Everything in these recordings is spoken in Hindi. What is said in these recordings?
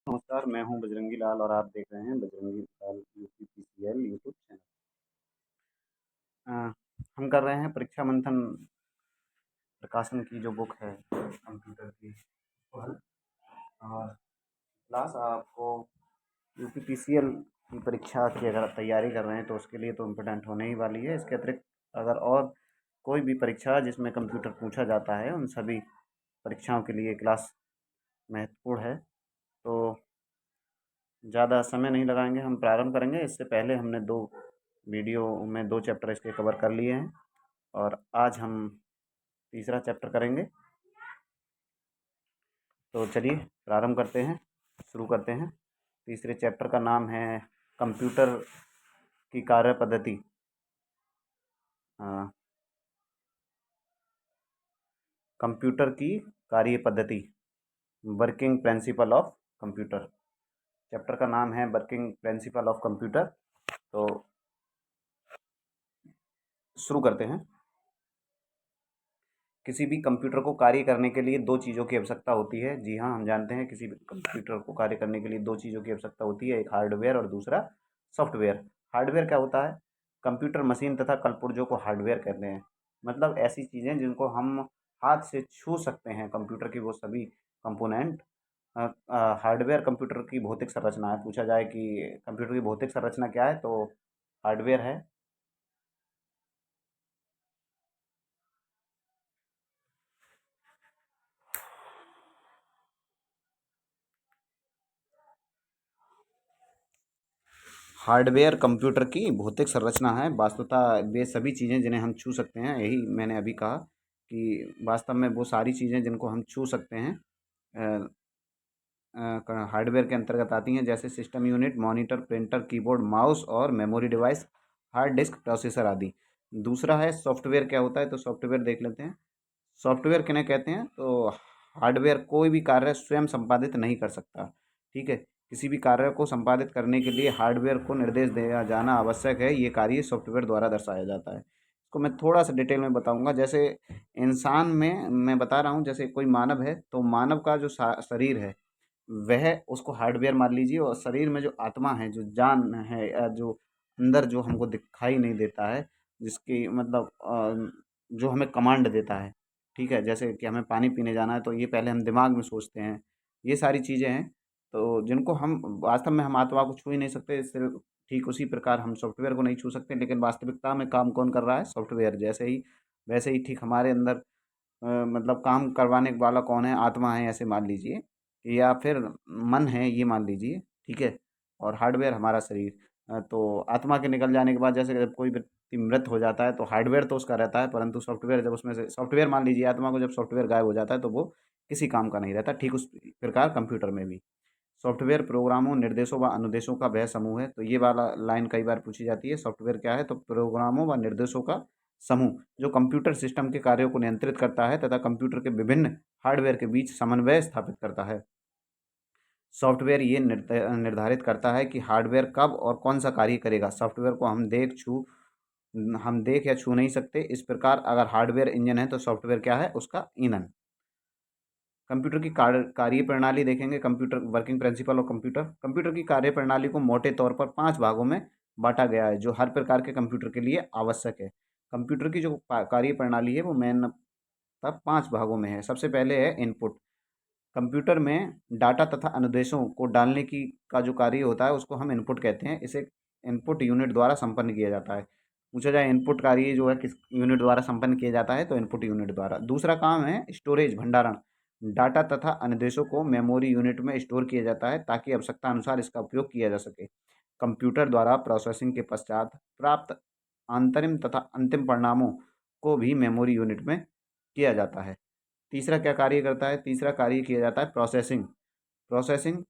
नमस्कार, मैं हूँ बजरंगी लाल और आप देख रहे हैं बजरंगी लाल यूपीपीसीएल यूट्यूब चैनल। अ, हम कर रहे हैं परीक्षा मंथन प्रकाशन की जो बुक है कंप्यूटर की वो हल और क्लास आपको यूपीपीसीएल की परीक्षा की अगर आप तैयारी कर रहे हैं तो उसके लिए तो इम्पोर्टेंट होने ही वाली है। इसके अतिरिक्त अगर और कोई भी परीक्षा जिसमें कंप्यूटर पूछा जाता है उन सभी परीक्षाओं के लिए क्लास महत्वपूर्ण है। तो ज़्यादा समय नहीं लगाएंगे, हम प्रारंभ करेंगे। इससे पहले हमने दो वीडियो में दो चैप्टर इसके कवर कर लिए हैं और आज हम तीसरा चैप्टर करेंगे। तो चलिए प्रारंभ करते हैं, शुरू करते हैं। तीसरे चैप्टर का नाम है कंप्यूटर की कार्य पद्धति। कंप्यूटर की कार्य पद्धति, working principle of computer. Chapter का नाम है वर्किंग प्रिंसिपल ऑफ कंप्यूटर। तो शुरू करते हैं। किसी भी कंप्यूटर को कार्य करने के लिए दो चीज़ों की आवश्यकता होती है। जी हाँ, हम जानते हैं किसी भी कंप्यूटर को कार्य करने के लिए दो चीज़ों की आवश्यकता होती है, एक हार्डवेयर और दूसरा सॉफ्टवेयर। हार्डवेयर क्या होता है? कंप्यूटर मशीन तथा कलपुर्जों को हार्डवेयर कहते हैं। मतलब ऐसी चीज़ें जिनको हम हाथ से छू सकते हैं, कंप्यूटर की वो सभी कंपोनेंट हार्डवेयर। कंप्यूटर की भौतिक संरचना है। पूछा जाए कि कंप्यूटर की भौतिक संरचना क्या है, तो हार्डवेयर है। हार्डवेयर कंप्यूटर की भौतिक संरचना है। वास्तवतः वे सभी चीज़ें जिन्हें हम छू सकते हैं, यही मैंने अभी कहा कि वास्तव में वो सारी चीज़ें जिनको हम छू सकते हैं हार्डवेयर के अंतर्गत आती हैं, जैसे system unit, monitor, printer, keyboard, mouse और memory device, hard disk, processor आदि। दूसरा है सॉफ्टवेयर। क्या होता है? तो सॉफ्टवेयर देख लेते हैं। सॉफ्टवेयर किन्हें कहते हैं? तो हार्डवेयर कोई भी कार्य स्वयं संपादित नहीं कर सकता। ठीक है, किसी भी कार्य को संपादित करने के लिए हार्डवेयर को निर्देश दिया जाना आवश्यक है। ये कार्य सॉफ्टवेयर द्वारा दर्शाया जाता है। इसको मैं थोड़ा सा डिटेल में बताऊंगा। जैसे इंसान में मैं बता रहा हूँ, जैसे कोई मानव है तो मानव का जो शरीर है वह उसको हार्डवेयर मान लीजिए, और शरीर में जो आत्मा है, जो जान है, जो अंदर जो हमको दिखाई नहीं देता है, जिसकी मतलब जो हमें कमांड देता है। ठीक है, जैसे कि हमें पानी पीने जाना है तो ये पहले हम दिमाग में सोचते हैं। ये सारी चीज़ें हैं तो जिनको हम वास्तव में हम आत्मा को छू ही नहीं सकते। सिर्फ ठीक उसी प्रकार हम सॉफ्टवेयर को नहीं छू सकते, लेकिन वास्तविकता में काम कौन कर रहा है? सॉफ्टवेयर। जैसे ही वैसे ही ठीक हमारे अंदर मतलब काम करवाने वाला कौन है? आत्मा है, ऐसे मान लीजिए, या फिर मन है, ये मान लीजिए। ठीक है, और हार्डवेयर हमारा शरीर। तो आत्मा के निकल जाने के बाद जैसे जब कोई व्यक्ति मृत हो जाता है तो हार्डवेयर तो उसका रहता है, परंतु सॉफ्टवेयर जब उसमें से सॉफ्टवेयर मान लीजिए, आत्मा को जब सॉफ्टवेयर गायब हो जाता है तो वो किसी काम का नहीं रहता। ठीक उस प्रकार कंप्यूटर में भी सॉफ्टवेयर प्रोग्रामों, निर्देशों व अनुदेशों का वह समूह है। तो ये वाला लाइन कई बार पूछी जाती है। सॉफ्टवेयर क्या है? तो प्रोग्रामों व निर्देशों का समूह जो कंप्यूटर सिस्टम के कार्यों को नियंत्रित करता है तथा कंप्यूटर के विभिन्न हार्डवेयर के बीच समन्वय स्थापित करता है। सॉफ्टवेयर ये निर्धारित करता है कि हार्डवेयर कब और कौन सा कार्य करेगा। सॉफ्टवेयर को हम देख या छू नहीं सकते। इस प्रकार अगर हार्डवेयर इंजन है तो सॉफ्टवेयर क्या है? उसका ईंधन। कंप्यूटर की कार्य प्रणाली देखेंगे। Computer working principle of computer. Computer की कार्य प्रणाली को मोटे तौर पर 5 भागों में बांटा गया है, जो हर प्रकार के कंप्यूटर के लिए आवश्यक है। कंप्यूटर की जो कार्य प्रणाली है वो मेन तब 5 भागों में है। सबसे पहले है इनपुट। कंप्यूटर में डाटा तथा अनुदेशों को डालने की का जो कार्य होता है उसको हम इनपुट कहते हैं। इसे इनपुट यूनिट द्वारा संपन्न किया जाता है। पूछा जाए इनपुट कार्य जो है किस यूनिट द्वारा संपन्न किया जाता है, तो इनपुट यूनिट द्वारा। दूसरा काम है स्टोरेज, भंडारण। डाटा तथा अनुदेशों को मेमोरी यूनिट में स्टोर किया जाता है ताकि आवश्यकता अनुसार इसका उपयोग किया जा सके। कंप्यूटर द्वारा प्रोसेसिंग के पश्चात प्राप्त अंतरिम तथा अंतिम परिणामों को भी मेमोरी यूनिट में किया जाता है। तीसरा क्या कार्य करता है? तीसरा कार्य किया जाता है प्रोसेसिंग। प्रोसेसिंग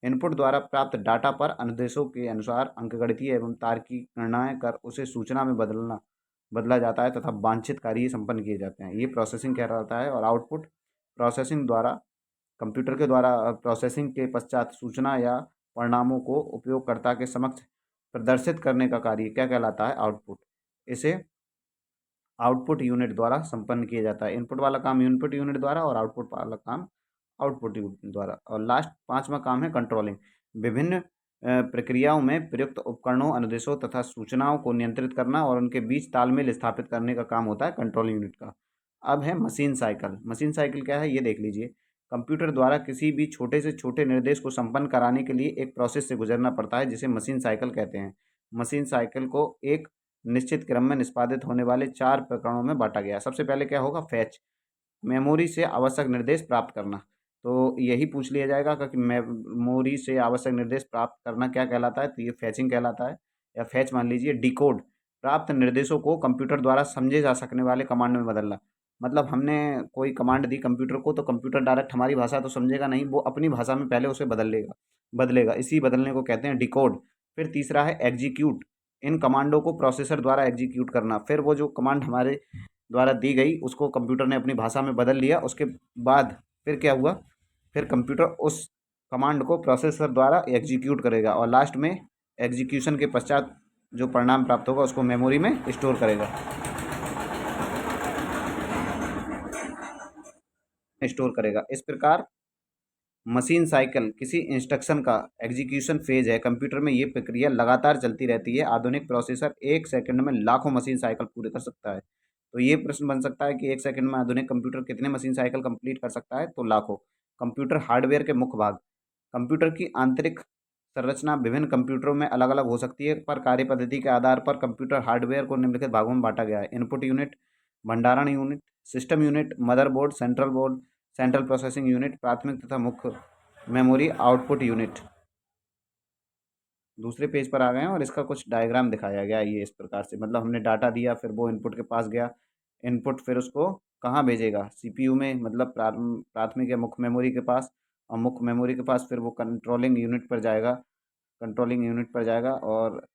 इनपुट द्वारा प्राप्त डाटा पर अनुदेशों के अनुसार अंकगणितीय एवं तार्किक गणनाएं कर उसे सूचना में बदला जाता है तथा वांछित कार्य संपन्न किए जाते हैं। ये प्रोसेसिंग कहलाता है। और आउटपुट प्रोसेसिंग द्वारा कंप्यूटर के द्वारा प्रोसेसिंग के पश्चात सूचना या परिणामों को उपयोगकर्ता के समक्ष प्रदर्शित करने का कार्य क्या कहलाता है? आउटपुट। इसे आउटपुट यूनिट द्वारा संपन्न किया जाता है। इनपुट वाला काम इनपुट यूनिट द्वारा और आउटपुट वाला काम आउटपुट द्वारा। और लास्ट 5वां काम है कंट्रोलिंग। विभिन्न प्रक्रियाओं में प्रयुक्त उपकरणों, अनुदेशों तथा सूचनाओं को नियंत्रित करना और उनके बीच तालमेल स्थापित करने का काम होता है कंट्रोल यूनिट का। अब है मशीन साइकिल। मशीन साइकिल क्या है ये देख लीजिए। कंप्यूटर द्वारा किसी भी छोटे से छोटे निर्देश को संपन्न कराने के लिए एक प्रोसेस से गुजरना पड़ता है, जिसे मशीन साइकिल कहते हैं। मशीन साइकिल को एक निश्चित क्रम में निष्पादित होने वाले 4 प्रकरणों में बांटा गया है। सबसे पहले क्या होगा, फैच, मेमोरी से आवश्यक निर्देश प्राप्त करना। तो यही पूछ लिया जाएगा कि मेमोरी से आवश्यक निर्देश प्राप्त करना क्या कहलाता है, तो ये फैचिंग कहलाता है। या फैच मान लीजिए। डिकोड, प्राप्त निर्देशों को कंप्यूटर द्वारा समझे जा सकने वाले कमांड में बदलना। मतलब हमने कोई कमांड दी कंप्यूटर को, तो कंप्यूटर डायरेक्ट हमारी भाषा तो समझेगा नहीं, वो अपनी भाषा में पहले उसे बदलेगा। इसी बदलने को कहते हैं डिकोड। फिर तीसरा है एग्जीक्यूट, इन कमांडों को प्रोसेसर द्वारा एग्जीक्यूट करना। फिर वो जो कमांड हमारे द्वारा दी गई उसको कंप्यूटर ने अपनी भाषा में बदल लिया, उसके बाद फिर क्या हुआ, फिर कंप्यूटर उस कमांड को प्रोसेसर द्वारा एग्जीक्यूट करेगा और लास्ट में एग्जीक्यूशन के पश्चात जो परिणाम प्राप्त होगा उसको मेमोरी में स्टोर करेगा। इस प्रकार मशीन साइकिल किसी इंस्ट्रक्शन का एग्जीक्यूशन फेज है। कंप्यूटर में ये प्रक्रिया लगातार चलती रहती है। आधुनिक प्रोसेसर 1 सेकंड में लाखों मशीन साइकिल पूरे कर सकता है। तो ये प्रश्न बन सकता है कि 1 सेकंड में आधुनिक कंप्यूटर कितने मशीन साइकिल कंप्लीट कर सकता है, तो लाखों। कंप्यूटर हार्डवेयर के मुख्य भाग। कंप्यूटर की आंतरिक संरचना विभिन्न कंप्यूटरों में अलग अलग हो सकती है, पर कार्य पद्धति के आधार पर कंप्यूटर हार्डवेयर को निम्नलिखित भागों में बांटा गया है। इनपुट यूनिट, भंडारण unit, system unit, motherboard, central board, central processing unit, प्राथमिक तथा मुख्य मेमोरी, आउटपुट यूनिट। दूसरे पेज पर आ गए हैं और इसका कुछ डायग्राम दिखाया गया है ये इस प्रकार से। मतलब हमने डाटा दिया, फिर वो इनपुट के पास गया, इनपुट फिर उसको कहाँ भेजेगा, सीपीयू में, मतलब प्राथमिक या मुख्य मेमोरी के पास, और मुख्य मेमोरी के पास फिर वो कंट्रोलिंग यूनिट पर जाएगा और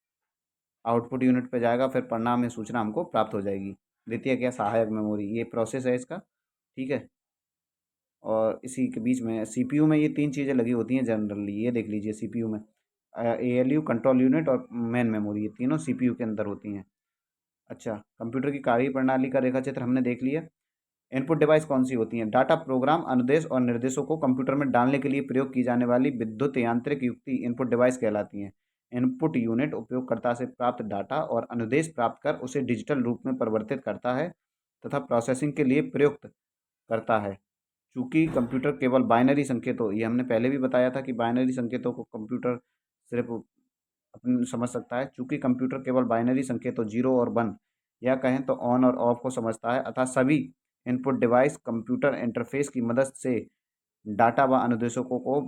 आउटपुट यूनिट पर जाएगा। फिर परिणाम में सूचना हमको प्राप्त हो जाएगी। द्वितीयक या सहायक मेमोरी, ये प्रोसेस है इसका, ठीक है। और इसी के बीच में सीपीयू में ये 3 चीज़ें लगी होती हैं जनरली। ये देख लीजिए सीपीयू में एएलयू, कंट्रोल यूनिट और मेन मेमोरी, ये तीनों सीपीयू के अंदर होती हैं। अच्छा, कंप्यूटर की कार्य प्रणाली का रेखा चित्र हमने देख लिया। इनपुट डिवाइस कौन सी होती हैं? डाटा, प्रोग्राम, अनुदेश और निर्देशों को कंप्यूटर में डालने के लिए प्रयोग की जाने वाली विद्युत यांत्रिक युक्ति इनपुट डिवाइस कहलाती हैं। इनपुट यूनिट उपयोगकर्ता से प्राप्त डाटा और अनुदेश प्राप्त कर उसे डिजिटल रूप में परिवर्तित करता है तथा प्रोसेसिंग के लिए प्रयुक्त करता है। चूंकि कंप्यूटर केवल बाइनरी संकेतों, ये हमने पहले भी बताया था कि बाइनरी संकेतों को कंप्यूटर सिर्फ अपन समझ सकता है। चूंकि कंप्यूटर केवल बाइनरी संकेतों 0 और 1 या कहें तो ऑन और ऑफ को समझता है, अतः सभी इनपुट डिवाइस कंप्यूटर इंटरफेस की मदद से डाटा व अनुदेशों को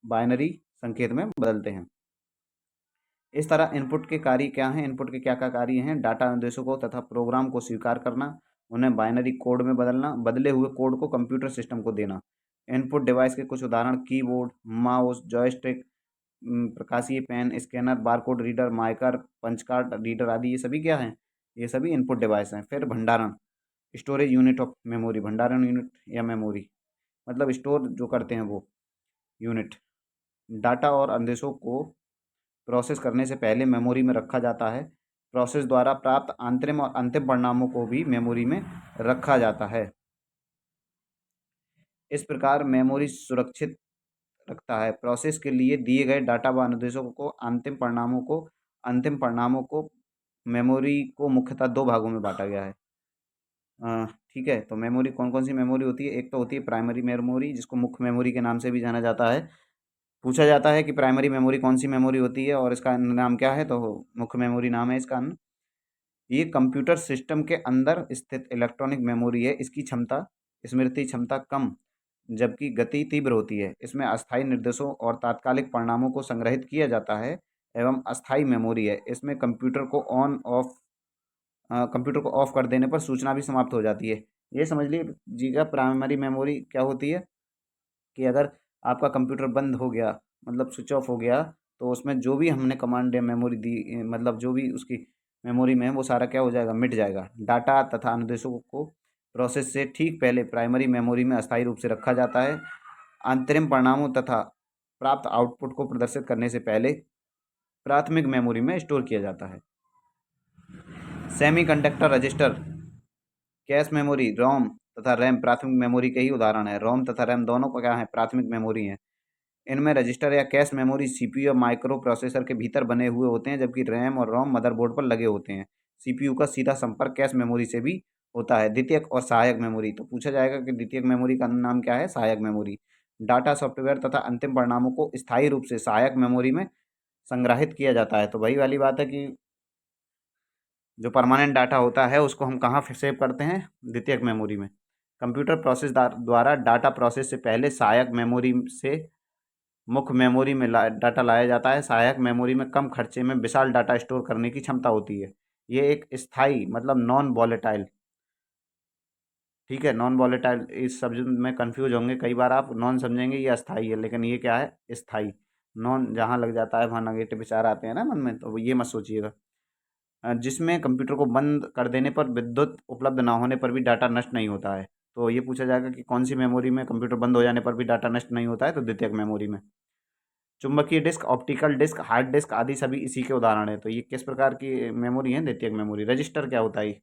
बाइनरी संकेत में बदलते हैं। इस तरह इनपुट के कार्य क्या हैं? इनपुट के क्या क्या कार्य हैं? डाटा, अनुदेशों को तथा प्रोग्राम को स्वीकार करना, उन्हें बाइनरी कोड में बदलना, बदले हुए कोड को कंप्यूटर सिस्टम को देना। इनपुट डिवाइस के कुछ उदाहरण कीबोर्ड, माउस, जॉयस्टिक, प्रकाशीय pen, scanner, barcode reader, marker, punch card reader आदि, ये सभी क्या हैं? ये सभी इनपुट डिवाइस हैं। फिर भंडारण, स्टोरेज यूनिट ऑफ मेमोरी, भंडारण यूनिट या मेमोरी मतलब स्टोर जो करते हैं वो यूनिट। डाटा और आदेशों को प्रोसेस करने से पहले मेमोरी में रखा जाता है। प्रोसेस द्वारा प्राप्त आंतरिक और अंतिम परिणामों को भी मेमोरी में रखा जाता है। इस प्रकार मेमोरी सुरक्षित रखता है। प्रोसेस के लिए दिए गए डाटा व अनुदेशों को अंतिम परिणामों को मेमोरी को मुख्यतः 2 भागों में बांटा गया है। ठीक है, तो मेमोरी कौन कौन सी मेमोरी होती है? एक तो होती है प्राइमरी मेमोरी, जिसको मुख्य मेमोरी के नाम से भी जाना जाता है। पूछा जाता है कि प्राइमरी मेमोरी कौन सी मेमोरी होती है और इसका नाम क्या है, तो मुख्य मेमोरी नाम है इसका। ये कंप्यूटर सिस्टम के अंदर स्थित इलेक्ट्रॉनिक मेमोरी है। इसकी स्मृति क्षमता कम जबकि गति तीव्र होती है। इसमें अस्थायी निर्देशों और तात्कालिक परिणामों को संग्रहित किया जाता है एवं अस्थायी मेमोरी है। इसमें कंप्यूटर को ऑफ कर देने पर सूचना भी समाप्त हो जाती है। ये समझ लीजिएगा प्राइमरी मेमोरी क्या होती है कि अगर आपका कंप्यूटर बंद हो गया, मतलब स्विच ऑफ हो गया, तो उसमें जो भी हमने कमांड या मेमोरी दी, मतलब जो भी उसकी मेमोरी में है वो सारा क्या हो जाएगा, मिट जाएगा। डाटा तथा अनुदेशों को प्रोसेस से ठीक पहले प्राइमरी मेमोरी में अस्थायी रूप से रखा जाता है। अंतरिम परिणामों तथा प्राप्त आउटपुट को प्रदर्शित करने से पहले प्राथमिक मेमोरी में स्टोर किया जाता है। सेमीकंडक्टर रजिस्टर, कैश मेमोरी, रोम तथा रैम प्राथमिक मेमोरी के ही उदाहरण है। रोम तथा रैम दोनों को क्या है, प्राथमिक मेमोरी हैं। इनमें रजिस्टर या कैश मेमोरी सीपीयू या माइक्रो प्रोसेसर के भीतर बने हुए होते हैं, जबकि रैम और रोम मदरबोर्ड पर लगे होते हैं। सीपीयू का सीधा संपर्क कैश मेमोरी से भी होता है। द्वितीयक और सहायक मेमोरी, तो पूछा जाएगा कि द्वितीयक मेमोरी का नाम क्या है, सहायक मेमोरी। डाटा, सॉफ्टवेयर तथा अंतिम परिणामों को स्थायी रूप से सहायक मेमोरी में संग्रहित किया जाता है। तो वही वाली बात है कि जो परमानेंट डाटा होता है उसको हम कहाँ सेव करते हैं, द्वितीयक मेमोरी में। कंप्यूटर प्रोसेस द्वारा डाटा प्रोसेस से पहले सहायक मेमोरी से मुख्य मेमोरी में डाटा लाया जाता है। सहायक मेमोरी में कम खर्चे में विशाल डाटा स्टोर करने की क्षमता होती है। ये एक स्थायी मतलब नॉन वॉलेटाइल, ठीक है, नॉन वॉलेटाइल, इस शब्द में कंफ्यूज होंगे कई बार आप, नॉन समझेंगे ये अस्थाई है, लेकिन ये क्या है, स्थाई। नॉन जहाँ लग जाता है वहाँ नेगेटिव विचार आते हैं ना मन में, तो ये मत सोचिएगा। जिसमें कंप्यूटर को बंद कर देने पर विद्युत उपलब्ध ना होने पर भी डाटा नष्ट नहीं होता है। तो ये पूछा जाएगा कि कौन सी मेमोरी में कंप्यूटर बंद हो जाने पर भी डाटा नष्ट नहीं होता है, तो द्वितीयक मेमोरी में। चुंबकीय disk, optical disk, hard disk आदि सभी इसी के उदाहरण हैं। तो ये किस प्रकार की मेमोरी है, द्वितीयक मेमोरी। रजिस्टर क्या होता है,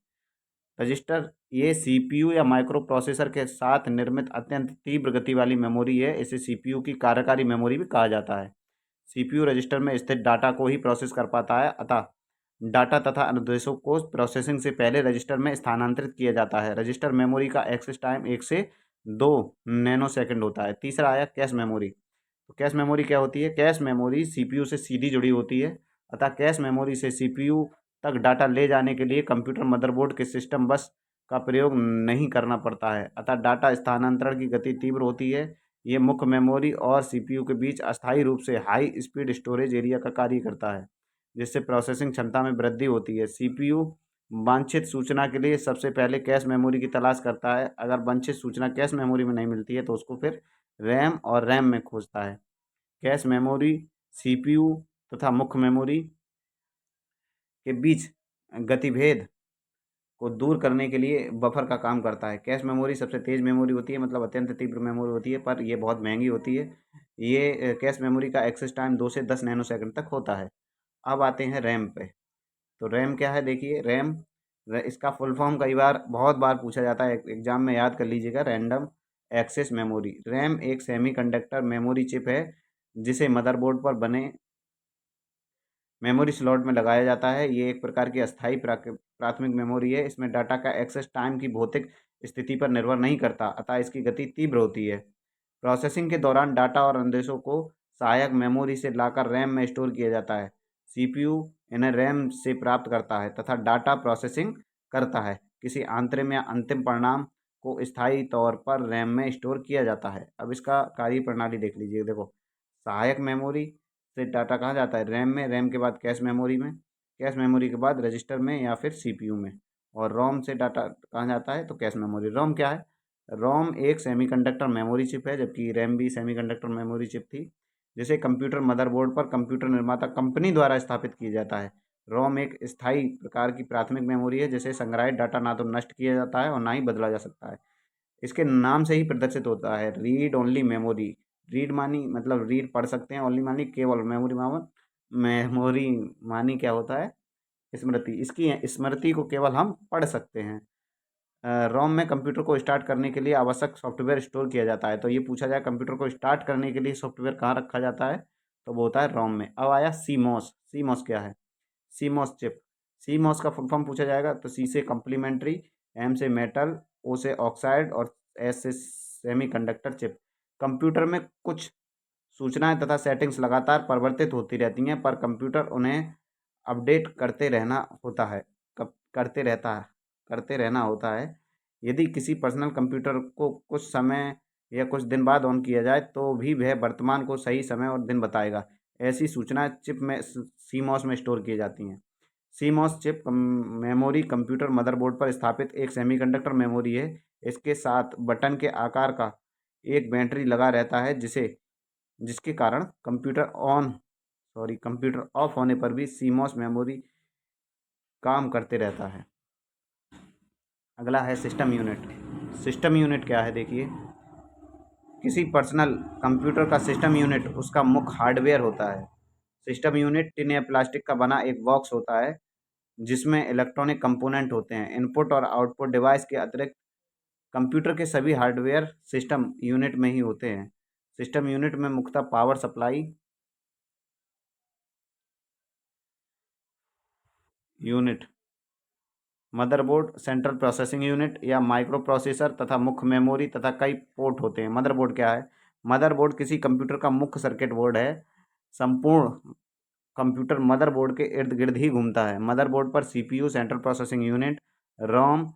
रजिस्टर ये सीपीयू या माइक्रो प्रोसेसर के साथ निर्मित अत्यंत तीव्र गति वाली मेमोरी है। इसे सीपीयू की कार्यकारी मेमोरी भी कहा जाता है। सीपीयू रजिस्टर में स्थित डाटा को ही प्रोसेस कर पाता है, अतः डाटा तथा अनुदेशों को प्रोसेसिंग से पहले रजिस्टर में स्थानांतरित किया जाता है। रजिस्टर मेमोरी का एक्सेस टाइम 1 से 2 नैनो सेकंड होता है। तीसरा आया कैश मेमोरी। तो कैश मेमोरी क्या होती है, कैश मेमोरी सीपीयू से सीधी जुड़ी होती है, अतः कैश मेमोरी से सीपीयू तक डाटा ले जाने के लिए कंप्यूटर मदरबोर्ड के सिस्टम बस का प्रयोग नहीं करना पड़ता है, अतः डाटा स्थानांतरण की गति तीव्र होती है। ये मुख्य मेमोरी और सीपीयू के बीच अस्थायी रूप से हाई स्पीड स्टोरेज एरिया का कार्य करता है, जिससे प्रोसेसिंग क्षमता में वृद्धि होती है। सीपीयू वांछित सूचना के लिए सबसे पहले कैश मेमोरी की तलाश करता है। अगर वांछित सूचना कैश मेमोरी में नहीं मिलती है तो उसको फिर रैम और रैम में खोजता है। कैश मेमोरी सीपीयू तथा मुख्य मेमोरी के बीच गतिभेद को दूर करने के लिए बफर का काम करता है। कैश मेमोरी सबसे तेज़ मेमोरी होती है, मतलब अत्यंत तीव्र मेमोरी होती है, पर ये बहुत महंगी होती है। ये कैश मेमोरी का एक्सेस टाइम 2 से 10 नैनो सेकंड तक होता है। अब आते हैं रैम पे। तो रैम क्या है, देखिए रैम, इसका फुल फॉर्म कई बार बहुत बार पूछा जाता है, एग्जाम में याद कर लीजिएगा, रैंडम एक्सेस मेमोरी। रैम एक सेमीकंडक्टर मेमोरी चिप है जिसे मदरबोर्ड पर बने मेमोरी स्लॉट में लगाया जाता है। ये एक प्रकार की अस्थायी प्राथमिक मेमोरी है। इसमें डाटा का एक्सेस टाइम की भौतिक स्थिति पर निर्भर नहीं करता, अतः इसकी गति तीव्र होती है। प्रोसेसिंग के दौरान डाटा और निर्देशों को सहायक मेमोरी से लाकर रैम में स्टोर किया जाता है। सीपीयू इन्हें रैम से प्राप्त करता है तथा डाटा प्रोसेसिंग करता है। किसी आंतरिक या अंतिम परिणाम को स्थायी तौर पर रैम में स्टोर किया जाता है। अब इसका कार्य प्रणाली देख लीजिए। देखो, सहायक मेमोरी से डाटा कहाँ जाता है, रैम में, रैम के बाद कैश मेमोरी में, कैश मेमोरी के बाद रजिस्टर में या फिर सीपीयू में, और रोम से डाटा कहाँ जाता है, तो कैश मेमोरी। रोम क्या है, रोम एक सेमीकंडक्टर मेमोरी चिप है, जबकि रैम भी सेमीकंडक्टर मेमोरी चिप थी, जिसे कंप्यूटर मदरबोर्ड पर कंप्यूटर निर्माता कंपनी द्वारा स्थापित किया जाता है। रोम एक स्थायी प्रकार की प्राथमिक मेमोरी है, जिसे संग्रहित डाटा ना तो नष्ट किया जाता है और ना ही बदला जा सकता है। इसके नाम से ही प्रदर्शित होता है, रीड ओनली मेमोरी। रीड मानी मतलब रीड पढ़ सकते हैं, ओनली मानी केवल, मेमोरी मावन, मेमोरी मानी क्या होता है, स्मृति। इसकी स्मृति को केवल हम पढ़ सकते हैं। रोम में कंप्यूटर को स्टार्ट करने के लिए आवश्यक सॉफ्टवेयर स्टोर किया जाता है। तो ये पूछा जाए कंप्यूटर को स्टार्ट करने के लिए सॉफ्टवेयर कहाँ रखा जाता है, तो वो होता है रोम में। अब आया सीमॉस। सीमॉस क्या है, सीमॉस चिप। सीमॉस का फुल फॉर्म पूछा जाएगा तो सी से कम्प्लीमेंट्री, एम से मेटल, ओ से ऑक्साइड और एस से सेमीकंडक्टर चिप। कंप्यूटर में कुछ सूचनाएं तथा सेटिंग्स लगातार परिवर्तित होती रहती हैं, पर कंप्यूटर उन्हें अपडेट करते रहना होता है, कब करते रहना होता है। यदि किसी पर्सनल कंप्यूटर को कुछ समय या कुछ दिन बाद ऑन किया जाए तो भी वह वर्तमान को सही समय और दिन बताएगा। ऐसी सूचनाएं चिप में सीमॉस में स्टोर की जाती हैं। CMOS chip memory computer motherboard पर स्थापित एक सेमीकंडक्टर मेमोरी है। इसके साथ बटन के आकार का एक बैटरी लगा रहता है, जिसके कारण कंप्यूटर ऑफ होने पर भी सीमॉस मेमोरी काम करते रहता है। अगला है सिस्टम यूनिट। सिस्टम यूनिट क्या है, देखिए, किसी पर्सनल कंप्यूटर का सिस्टम यूनिट उसका मुख्य हार्डवेयर होता है। सिस्टम यूनिट टिन या प्लास्टिक का बना एक बॉक्स होता है जिसमें इलेक्ट्रॉनिक कंपोनेंट होते हैं। इनपुट और आउटपुट डिवाइस के अतिरिक्त कंप्यूटर के सभी हार्डवेयर सिस्टम यूनिट में ही होते हैं। सिस्टम यूनिट में मुख्यतः power supply unit, motherboard, central processing unit या माइक्रो प्रोसेसर तथा मुख्य मेमोरी तथा कई पोर्ट होते हैं। मदरबोर्ड क्या है? मदरबोर्ड किसी कंप्यूटर का मुख्य सर्किट बोर्ड है। संपूर्ण कंप्यूटर मदरबोर्ड के इर्द गिर्द ही घूमता है। मदरबोर्ड पर सीपीयू, सेंट्रल प्रोसेसिंग यूनिट, रोम,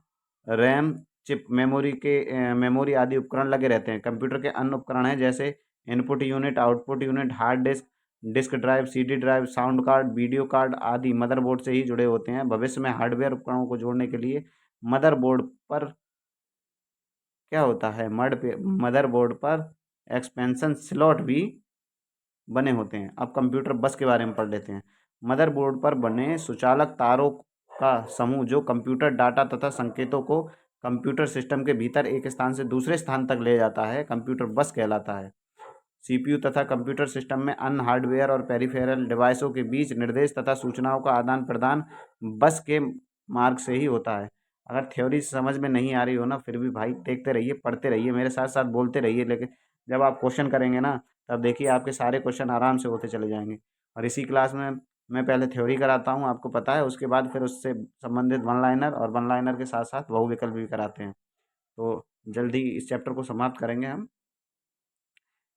रैम, चिप, मेमोरी आदि उपकरण लगे रहते हैं। कंप्यूटर के अन्य उपकरण हैं जैसे input unit, output unit, hard disk, disk drive, CD drive, sound card, video card आदि मदरबोर्ड से ही जुड़े होते हैं। भविष्य में हार्डवेयर उपकरणों को जोड़ने के लिए मदरबोर्ड पर क्या होता है, मदरबोर्ड पर एक्सपेंशन स्लॉट भी बने होते हैं। अब कंप्यूटर बस के बारे में पढ़ लेते हैं। मदरबोर्ड पर बने सुचालक तारों का समूह जो कंप्यूटर डाटा तथा संकेतों को कंप्यूटर सिस्टम के भीतर एक स्थान से दूसरे स्थान तक ले जाता है, कंप्यूटर बस कहलाता है। सीपीयू तथा कंप्यूटर सिस्टम में अन्य हार्डवेयर और पेरिफेरल डिवाइसों के बीच निर्देश तथा सूचनाओं का आदान प्रदान बस के मार्ग से ही होता है। अगर थ्योरी समझ में नहीं आ रही हो ना, फिर भी भाई देखते रहिए, पढ़ते रहिए, मेरे साथ साथ बोलते रहिए, लेकिन जब आप क्वेश्चन करेंगे ना, तब देखिए आपके सारे क्वेश्चन आराम से होते चले जाएंगे। और इसी क्लास में मैं पहले थ्योरी कराता हूँ, आपको पता है, उसके बाद फिर उससे संबंधित वन लाइनर और वन लाइनर के साथ साथ बहुविकल्प भी कराते हैं। तो जल्दी इस चैप्टर को समाप्त करेंगे हम।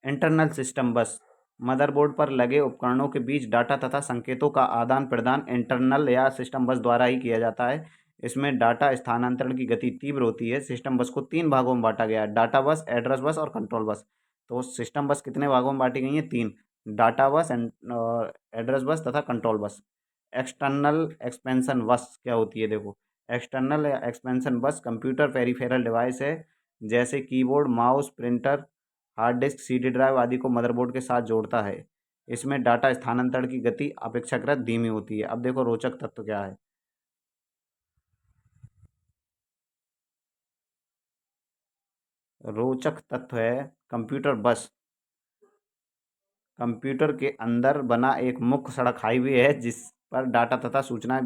इंटरनल सिस्टम बस, मदरबोर्ड पर लगे उपकरणों के बीच डाटा तथा संकेतों का आदान प्रदान इंटरनल या सिस्टम बस द्वारा ही किया जाता है। इसमें डाटा स्थानांतरण की गति तीव्र होती है। सिस्टम बस को 3 भागों में बांटा गया है: डाटा बस, एड्रेस बस और कंट्रोल बस। तो सिस्टम बस कितने भागों में बांटी गई है? 3। डाटा बस, एड्रेस बस तथा कंट्रोल बस। एक्सटर्नल एक्सपेंशन बस क्या होती है? देखो, एक्सटर्नल एक्सपेंशन बस कंप्यूटर पेरिफेरल डिवाइस है, जैसे keyboard, mouse, printer, hard disk, CD drive आदि को मदरबोर्ड के साथ जोड़ता है। इसमें डाटा स्थानांतरण की गति अपेक्षाकृत धीमी होती है। अब देखो रोचक तत्व क्या है। रोचक तत्व है कंप्यूटर बस कंप्यूटर के अंदर बना एक मुख्य सड़क हाईवे है जिस पर डाटा तथा सूचनाएं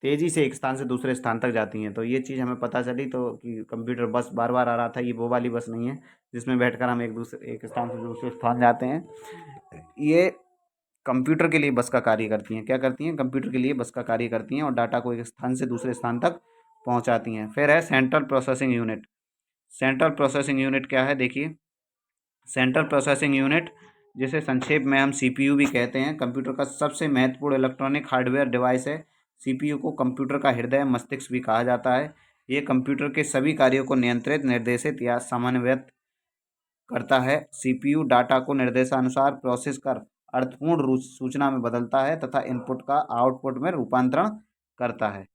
तेजी से एक स्थान से दूसरे स्थान तक जाती हैं। तो ये चीज़ हमें पता चली तो कि कंप्यूटर बस बार बार आ रहा था, ये वो वाली बस नहीं है जिसमें बैठकर हम एक स्थान से दूसरे स्थान जाते हैं। ये कंप्यूटर के लिए बस का कार्य करती हैं। क्या करती हैं? कंप्यूटर के लिए बस का कार्य करती हैं और डाटा को एक स्थान से दूसरे स्थान तक पहुंचाती हैं। फिर है central processing unit. Central processing unit क्या है? देखिए, सेंट्रल प्रोसेसिंग यूनिट, जिसे संक्षेप में हम सीपीयू भी कहते हैं, कंप्यूटर का सबसे महत्वपूर्ण इलेक्ट्रॉनिक हार्डवेयर डिवाइस है। सीपीयू को कंप्यूटर का हृदय मस्तिष्क भी कहा जाता है। ये कंप्यूटर के सभी कार्यों को नियंत्रित, निर्देशित या समन्वित करता है। सीपीयू डाटा को निर्देशानुसार प्रोसेस कर अर्थपूर्ण सूचना में बदलता है तथा इनपुट का आउटपुट में रूपांतरण करता है।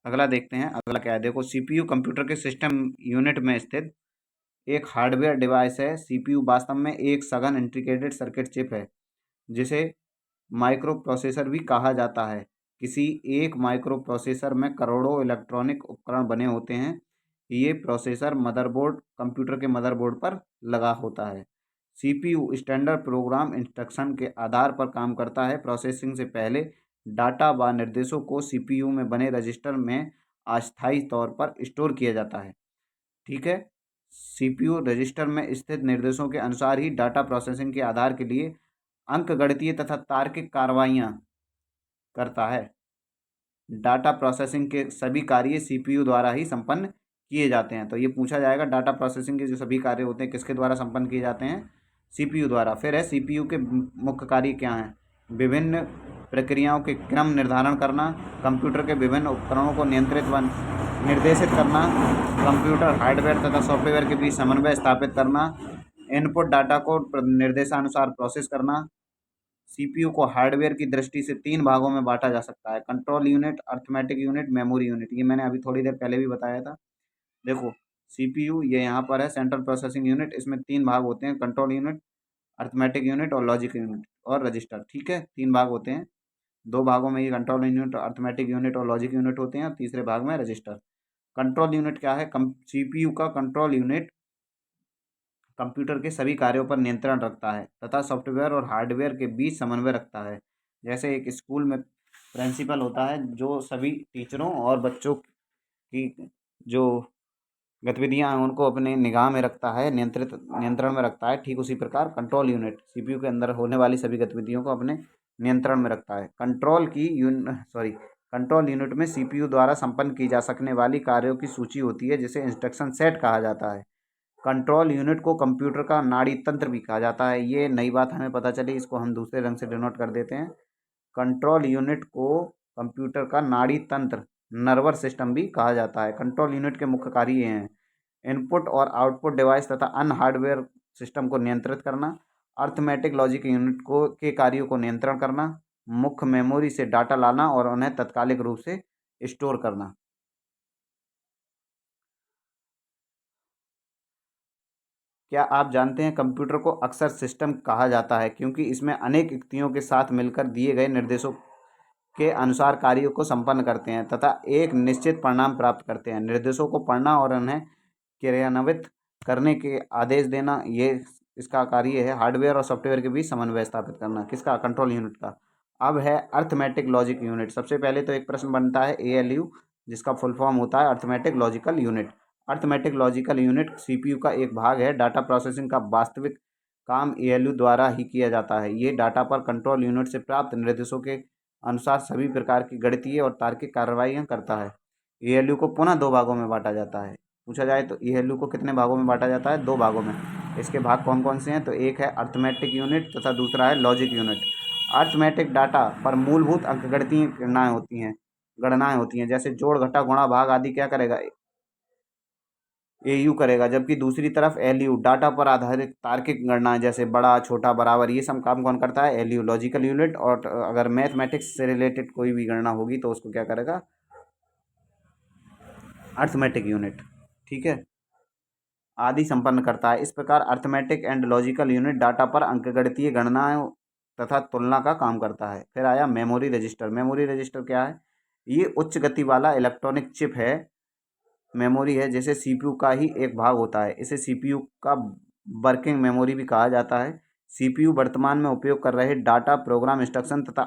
अगला देखते हैं, अगला क्या है। देखो, सीपीयू कंप्यूटर के सिस्टम यूनिट में स्थित एक हार्डवेयर डिवाइस है। सीपीयू वास्तव में एक सघन इंटीग्रेटेड सर्किट चिप है जिसे माइक्रो प्रोसेसर भी कहा जाता है। किसी एक माइक्रो प्रोसेसर में करोड़ों इलेक्ट्रॉनिक उपकरण बने होते हैं। ये प्रोसेसर मदरबोर्ड, कंप्यूटर के मदरबोर्ड पर लगा होता है। सीपीयू स्टैंडर्ड प्रोग्राम इंस्ट्रक्शन के आधार पर काम करता है। प्रोसेसिंग से पहले डाटा व निर्देशों को सीपीयू में बने रजिस्टर में अस्थायी तौर पर स्टोर किया जाता है। ठीक है, सीपीयू रजिस्टर में स्थित निर्देशों के अनुसार ही डाटा प्रोसेसिंग के आधार के लिए अंकगणितीय तथा तार्किक कार्रवाइयाँ करता है। डाटा प्रोसेसिंग के सभी कार्य सीपीयू द्वारा ही संपन्न किए जाते हैं। तो ये पूछा जाएगा, डाटा प्रोसेसिंग के जो सभी कार्य होते हैं किसके द्वारा संपन्न किए जाते हैं? सीपीयू द्वारा। फिर है सीपीयू के मुख्य कार्य क्या हैं? विभिन्न प्रक्रियाओं के क्रम निर्धारण करना, कंप्यूटर के विभिन्न उपकरणों को नियंत्रित व निर्देशित करना, कंप्यूटर हार्डवेयर तथा सॉफ्टवेयर के बीच समन्वय स्थापित करना, इनपुट डाटा को निर्देशानुसार प्रोसेस करना। सीपीयू को हार्डवेयर की दृष्टि से 3 भागों में बांटा जा सकता है: control unit, arithmetic unit, memory unit. ये मैंने अभी थोड़ी देर पहले भी बताया था। देखो, सीपीयू ये यहाँ पर है सेंट्रल प्रोसेसिंग यूनिट, इसमें 3 भाग होते हैं: कंट्रोल यूनिट, अरिथमेटिक यूनिट और लॉजिक यूनिट और रजिस्टर। ठीक है, 3 भाग होते हैं। 2 भागों में ये कंट्रोल यूनिट, अरिथमेटिक यूनिट और लॉजिक यूनिट होते हैं और तीसरे भाग में रजिस्टर। कंट्रोल यूनिट क्या है? सीपीयू का कंट्रोल यूनिट कंप्यूटर के सभी कार्यों पर नियंत्रण रखता है तथा सॉफ्टवेयर और हार्डवेयर के बीच समन्वय रखता है। जैसे एक स्कूल में प्रिंसिपल होता है जो सभी टीचरों और बच्चों की जो गतिविधियां उनको अपने निगाह में रखता है, नियंत्रण में रखता है। ठीक उसी प्रकार कंट्रोल यूनिट सीपीयू के अंदर होने वाली सभी गतिविधियों को अपने नियंत्रण में रखता है। कंट्रोल यूनिट में सीपीयू द्वारा संपन्न की जा सकने वाली कार्यों की सूची होती है, जिसे इंस्ट्रक्शन सेट कहा जाता है। कंट्रोल यूनिट को कंप्यूटर का नाड़ी तंत्र भी कहा जाता है। ये नई बात हमें पता चली, इसको हम दूसरे रंग से डिनोट कर देते हैं। कंट्रोल यूनिट को कंप्यूटर का नाड़ी तंत्र, नर्वस सिस्टम भी कहा जाता है। कंट्रोल यूनिट के मुख्य कार्य ये हैं: इनपुट और आउटपुट डिवाइस तथा अन्य हार्डवेयर सिस्टम को नियंत्रित करना, अर्थमेटिक लॉजिक यूनिट को के कार्यों को नियंत्रण करना, मुख्य मेमोरी से डाटा लाना और उन्हें तात्कालिक रूप से स्टोर करना। क्या आप जानते हैं कंप्यूटर को अक्सर सिस्टम कहा जाता है क्योंकि इसमें अनेक युक्तियों के साथ मिलकर दिए गए निर्देशों के अनुसार कार्यों को संपन्न करते हैं तथा एक निश्चित परिणाम प्राप्त करते हैं। निर्देशों को पढ़ना और उन्हें क्रियान्वित करने के आदेश देना, ये इसका कार्य है। हार्डवेयर और सॉफ्टवेयर के बीच समन्वय स्थापित करना, किसका? कंट्रोल यूनिट का। अब है अर्थमेटिक लॉजिक यूनिट। सबसे पहले तो एक प्रश्न बनता है एएलयू, जिसका फुल फॉर्म होता है arithmetic logical unit. Arithmetic logical unit CPU का एक भाग है। डाटा प्रोसेसिंग का वास्तविक काम एएलयू द्वारा ही किया जाता है। ये डाटा पर कंट्रोल यूनिट से प्राप्त निर्देशों के अनुसार सभी प्रकार की गणितीय और तार्किक कार्रवाइयाँ करता है। एएलयू को पुनः दो भागों में बांटा जाता है। पूछा जाए तो एएलयू को कितने भागों में बांटा जाता है? दो भागों में। इसके भाग कौन कौन से हैं? तो एक है अर्थमेटिक यूनिट तथा दूसरा है लॉजिक यूनिट। अर्थमेटिक डाटा पर मूलभूत अंकगणितीय गणनाएं होती हैं, जैसे जोड़, घटा, गुणा, भाग आदि क्या करेगा? एयू करेगा। जबकि दूसरी तरफ एलयू डाटा पर आधारित तार्किक गणनाएं, जैसे बड़ा, छोटा, बराबर, ये सब काम कौन करता है? LU, logical unit. और अगर मैथमेटिक्स से रिलेटेड कोई भी गणना होगी तो उसको क्या करेगा? Arithmetic unit. ठीक है, आदि संपन्न करता है। इस प्रकार arithmetic and logical unit data पर अंकगणितीय गणनाओं तथा तुलना का काम करता है। फिर आया मेमोरी रजिस्टर। मेमोरी रजिस्टर क्या है? ये उच्च गति वाला इलेक्ट्रॉनिक चिप है, मेमोरी है, जैसे सीपीयू का ही एक भाग होता है। इसे सीपीयू का वर्किंग मेमोरी भी कहा जाता है। सीपीयू वर्तमान में उपयोग कर रहे डाटा, प्रोग्राम, इंस्ट्रक्शन तथा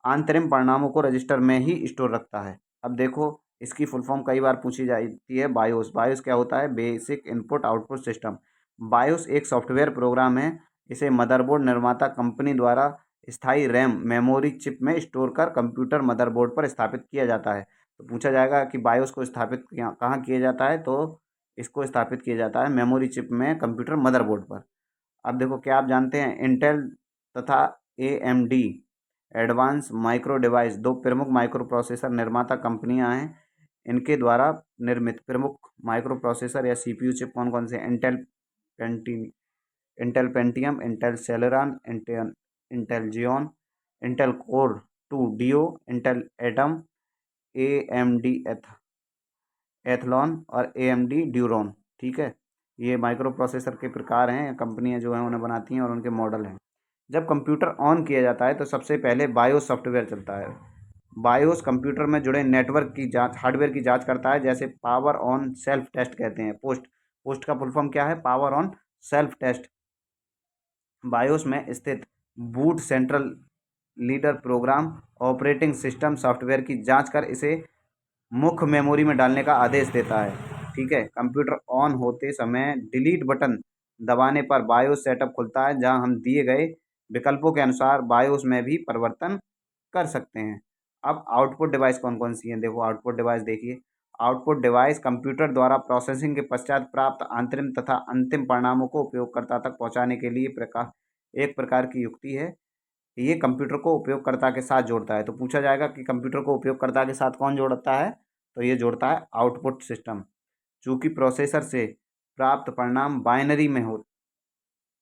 आंतरिक परिणामों को रजिस्टर में ही स्टोर रखता है। अब देखो, इसकी फुल फॉर्म कई बार पूछी जाती है। बायोस। बायोस क्या होता है? Basic input output system. BIOS एक सॉफ्टवेयर प्रोग्राम है। इसे मदरबोर्ड निर्माता कंपनी द्वारा स्थायी रैम मेमोरी चिप में स्टोर कर कंप्यूटर मदरबोर्ड पर स्थापित किया जाता है। तो पूछा जाएगा कि बायोस को स्थापित कहाँ किया जाता है? तो इसको स्थापित किया जाता है मेमोरी चिप में, कंप्यूटर मदरबोर्ड पर। अब देखो, क्या आप जानते हैं इंटेल तथा एएमडी एडवांस माइक्रो डिवाइस दो प्रमुख माइक्रो प्रोसेसर निर्माता कंपनियां हैं। इनके द्वारा निर्मित प्रमुख माइक्रो प्रोसेसर या सीपीयू चिप कौन कौन से? पेंटी Intel Pentium, Intel Celeron, Intel Xeon, Intel Core 2 duo, Intel Atom, A M D Athlon और ए एम डी ड्यूरॉन। ठीक है, ये माइक्रो प्रोसेसर के प्रकार हैं, कंपनियां जो हैं उन्हें बनाती हैं और उनके मॉडल हैं। जब कंप्यूटर ऑन किया जाता है तो सबसे पहले बायोस सॉफ्टवेयर चलता है। बायोस कंप्यूटर में जुड़े नेटवर्क की जांच, हार्डवेयर की जांच करता है, जैसे पावर ऑन सेल्फ टेस्ट कहते हैं। पोस्ट का फुल फॉर्म क्या है? Power on self test. BIOS में स्थित boot central leader program operating system software की जांच कर इसे मुख्य मेमोरी में डालने का आदेश देता है। ठीक है, कंप्यूटर ऑन होते समय डिलीट बटन दबाने पर बायोस सेटअप खुलता है, जहां हम दिए गए विकल्पों के अनुसार बायोस में भी परिवर्तन कर सकते हैं। अब आउटपुट डिवाइस कौन कौन सी हैं? देखो, आउटपुट डिवाइस देखिए। आउटपुट डिवाइस कंप्यूटर द्वारा प्रोसेसिंग के पश्चात प्राप्त अंतरिम तथा अंतिम परिणामों को उपयोगकर्ता तक पहुंचाने के लिए एक प्रकार की युक्ति है। ये कंप्यूटर को उपयोगकर्ता के साथ जोड़ता है। तो पूछा जाएगा कि कंप्यूटर को उपयोगकर्ता के साथ कौन जोड़ता है? तो ये जोड़ता है आउटपुट सिस्टम। चूंकि प्रोसेसर से प्राप्त परिणाम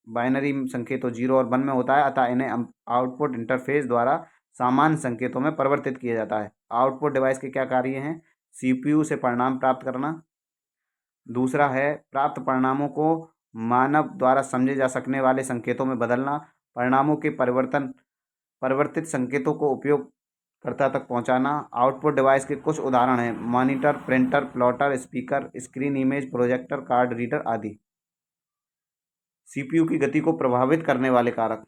बाइनरी संकेतों 0 और 1 में होता है, अतः इन्हें आउटपुट इंटरफेस द्वारा सामान्य संकेतों में परिवर्तित किया जाता है। आउटपुट डिवाइस के क्या कार्य हैं? सीपीयू से परिणाम प्राप्त करना। दूसरा है प्राप्त परिणामों को मानव द्वारा समझे जा सकने वाले संकेतों में बदलना। परिणामों के परिवर्तित संकेतों को उपयोगकर्ता तक पहुंचाना। आउटपुट डिवाइस के कुछ उदाहरण हैं: monitor, printer, plotter, speaker, screen, image projector, card reader आदि। सीपीयू की गति को प्रभावित करने वाले कारक।